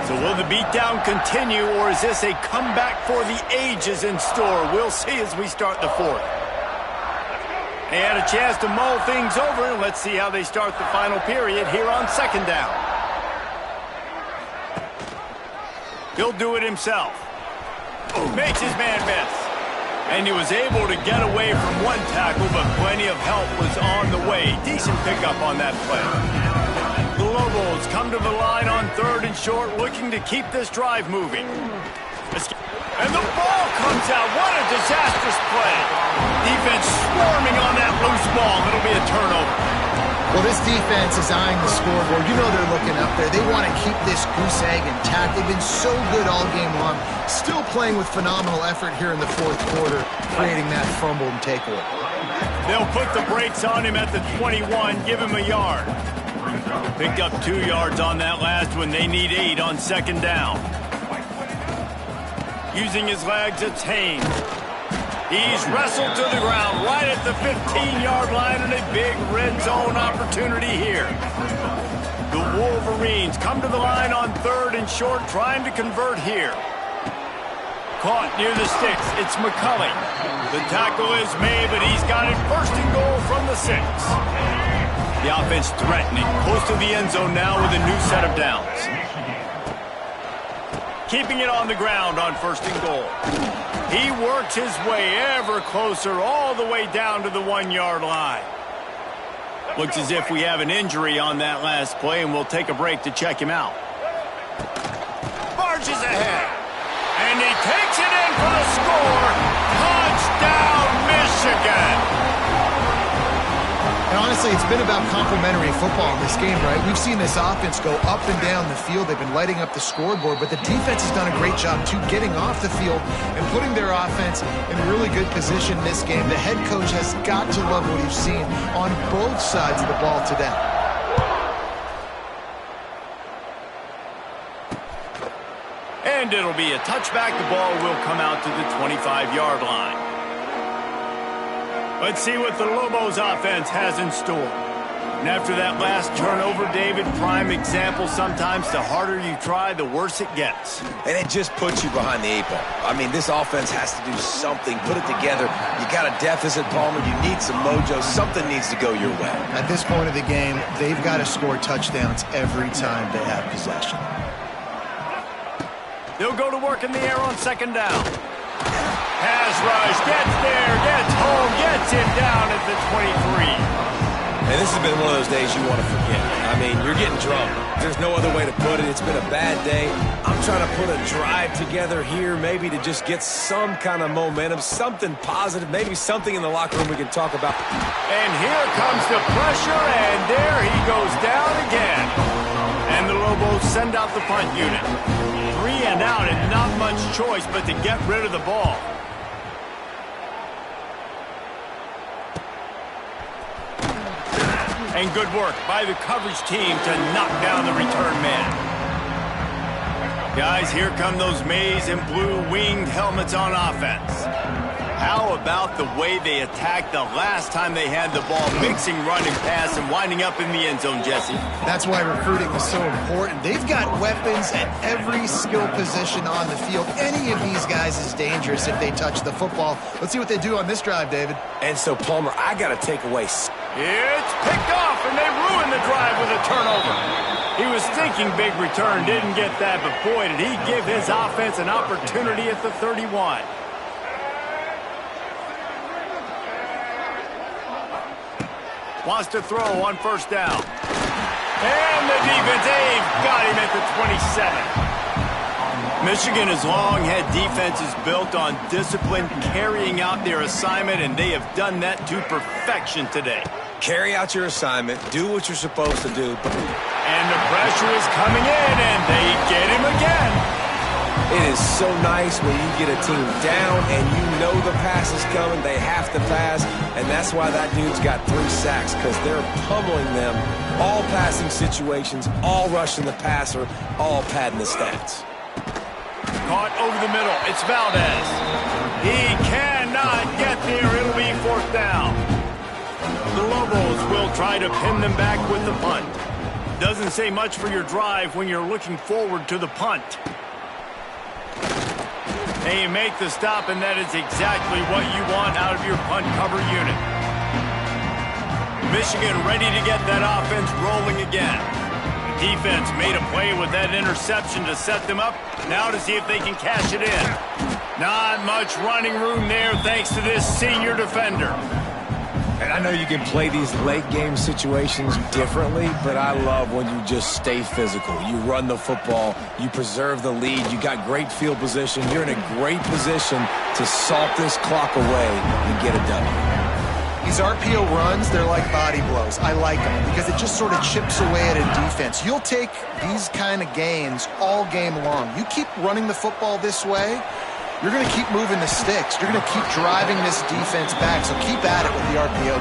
So will the beatdown continue, or is this a comeback for the ages in store? We'll see as we start the 4th. They had a chance to mull things over. Let's see how they start the final period here on 2nd down. He'll do it himself. Makes his man miss. And he was able to get away from one tackle, but plenty of help was on the way. Decent pickup on that play. The Lobos come to the line on 3rd and short, looking to keep this drive moving. And the ball comes out. What a disastrous play. Defense swarming on that loose ball. It'll be a turnover. Well, this defense is eyeing the scoreboard. You know they're looking up there. They want to keep this goose egg intact. They've been so good all game long. Still playing with phenomenal effort here in the 4th quarter, creating that fumble and takeaway. They'll put the brakes on him at the 21, give him a yard. Picked up 2 yards on that last one. They need 8 on 2nd down. Using his legs, it's Haynes. He's wrestled to the ground right at the 15-yard line, and a big red zone opportunity here. The Wolverines come to the line on 3rd and short, trying to convert here. Caught near the sticks. It's McCulley. The tackle is made, but he's got it 1st and goal from the 6. The offense threatening, close to the end zone now with a new set of downs. Keeping it on the ground on 1st and goal. He works his way ever closer all the way down to the 1-yard line. Looks as if we have an injury on that last play, and we'll take a break to check him out. Marches ahead. And he takes it in for the score. Touchdown, Michigan. And honestly, it's been about complementary football in this game, right? We've seen this offense go up and down the field. They've been lighting up the scoreboard, but the defense has done a great job, too, getting off the field and putting their offense in a really good position in this game. The head coach has got to love what he's seen on both sides of the ball today. And it'll be a touchback. The ball will come out to the 25-yard line. Let's see what the Lobos offense has in store. And after that last turnover, David, prime example, sometimes the harder you try, the worse it gets. And it just puts you behind the 8 ball. I mean, this offense has to do something, put it together. You got a deficit, Palmer. You need some mojo. Something needs to go your way. At this point of the game, they've got to score touchdowns every time they have possession. They'll go to work in the air on 2nd down. Pass rush, gets there, gets home, gets him down at the 23. And this has been one of those days you want to forget. I mean, you're getting drunk. There's no other way to put it. It's been a bad day. I'm trying to put a drive together here, maybe to just get some kind of momentum, something positive, maybe something in the locker room we can talk about. And here comes the pressure, and there he goes down again. And the Lobos send out the punt unit. 3 and out, and not much choice but to get rid of the ball. And good work by the coverage team to knock down the return man. Guys, here come those maize and blue winged helmets on offense. How about the way they attacked the last time they had the ball, mixing run and pass and winding up in the end zone, Jesse? That's why recruiting is so important. They've got weapons at every skill position on the field. Any of these guys is dangerous if they touch the football. Let's see what they do on this drive, David. And so, Palmer, I got to take away. It's picked off, and they ruin the drive with a turnover. He was thinking big return, didn't get that, but boy, did he give his offense an opportunity at the 31. Wants to throw on 1st down. And the defense, they've got him at the 27. Michigan has long had defenses built on discipline, carrying out their assignment, and they have done that to perfection today. Carry out your assignment, do what you're supposed to do. And the pressure is coming in, and they get him again. It is so nice when you get a team down and you know the pass is coming, they have to pass, and that's why that dude's got 3 sacks, because they're pummeling them, all passing situations, all rushing the passer, all padding the stats. Caught over the middle, it's Valdez. He cannot get there, it'll be 4th down. The Lobos will try to pin them back with the punt. Doesn't say much for your drive when you're looking forward to the punt. They make the stop, and that is exactly what you want out of your punt cover unit. Michigan ready to get that offense rolling again. The defense made a play with that interception to set them up. Now to see if they can cash it in. Not much running room there thanks to this senior defender. And I know you can play these late game situations differently, but I love when you just stay physical. You run the football, you preserve the lead, you got great field position, you're in a great position to salt this clock away and get a W. These RPO runs, they're like body blows. I like them because it just sort of chips away at a defense. You'll take these kind of gains all game long. You keep running the football this way, you're going to keep moving the sticks. You're going to keep driving this defense back, so keep at it with the RPO.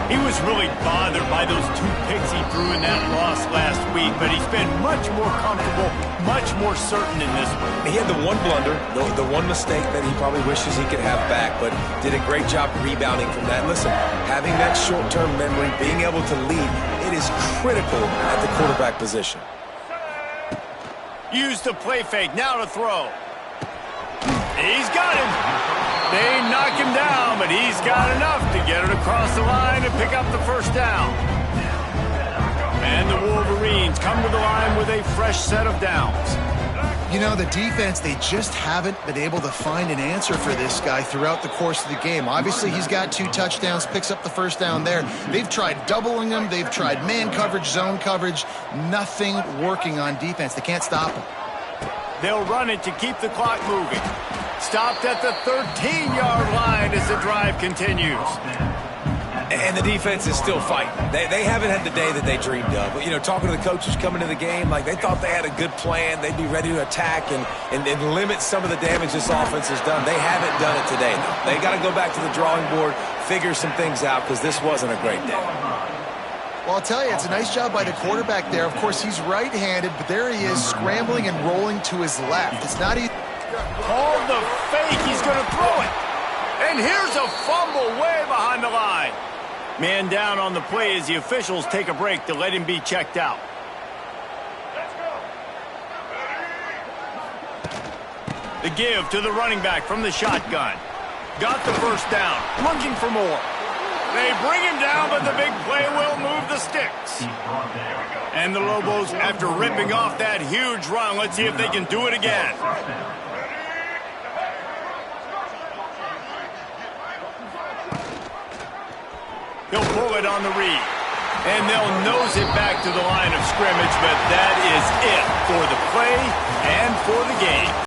He was really bothered by those 2 picks he threw in that loss last week, but he's been much more comfortable, much more certain in this one. He had the one blunder, the one mistake that he probably wishes he could have back, but did a great job rebounding from that. Listen, having that short-term memory, being able to lead, it is critical at the quarterback position. Use the play fake, now to throw. He's got him. They knock him down, but he's got enough to get it across the line and pick up the first down. And the Wolverines come to the line with a fresh set of downs. You know, the defense, they just haven't been able to find an answer for this guy throughout the course of the game. Obviously, he's got 2 touchdowns, picks up the first down there. They've tried doubling him. They've tried man coverage, zone coverage. Nothing working on defense. They can't stop him. They'll run it to keep the clock moving. Stopped at the 13-yard line as the drive continues. And the defense is still fighting. They haven't had the day that they dreamed of. But, you know, talking to the coaches coming to the game, like they thought they had a good plan. They'd be ready to attack and limit some of the damage this offense has done. They haven't done it today, though. They got to go back to the drawing board, figure some things out, because this wasn't a great day. Well, I'll tell you, it's a nice job by the quarterback there. Of course, he's right-handed, but there he is scrambling and rolling to his left. It's not easy. Call the fake. He's going to throw it. And here's a fumble way behind the line. Man down on the play as the officials take a break to let him be checked out. The give to the running back from the shotgun. Got the first down. Looking for more. They bring him down, but the big play will move the sticks. And the Lobos, after ripping off that huge run, let's see if they can do it again. He'll pull it on the read. And they'll nose it back to the line of scrimmage, but that is it for the play and for the game.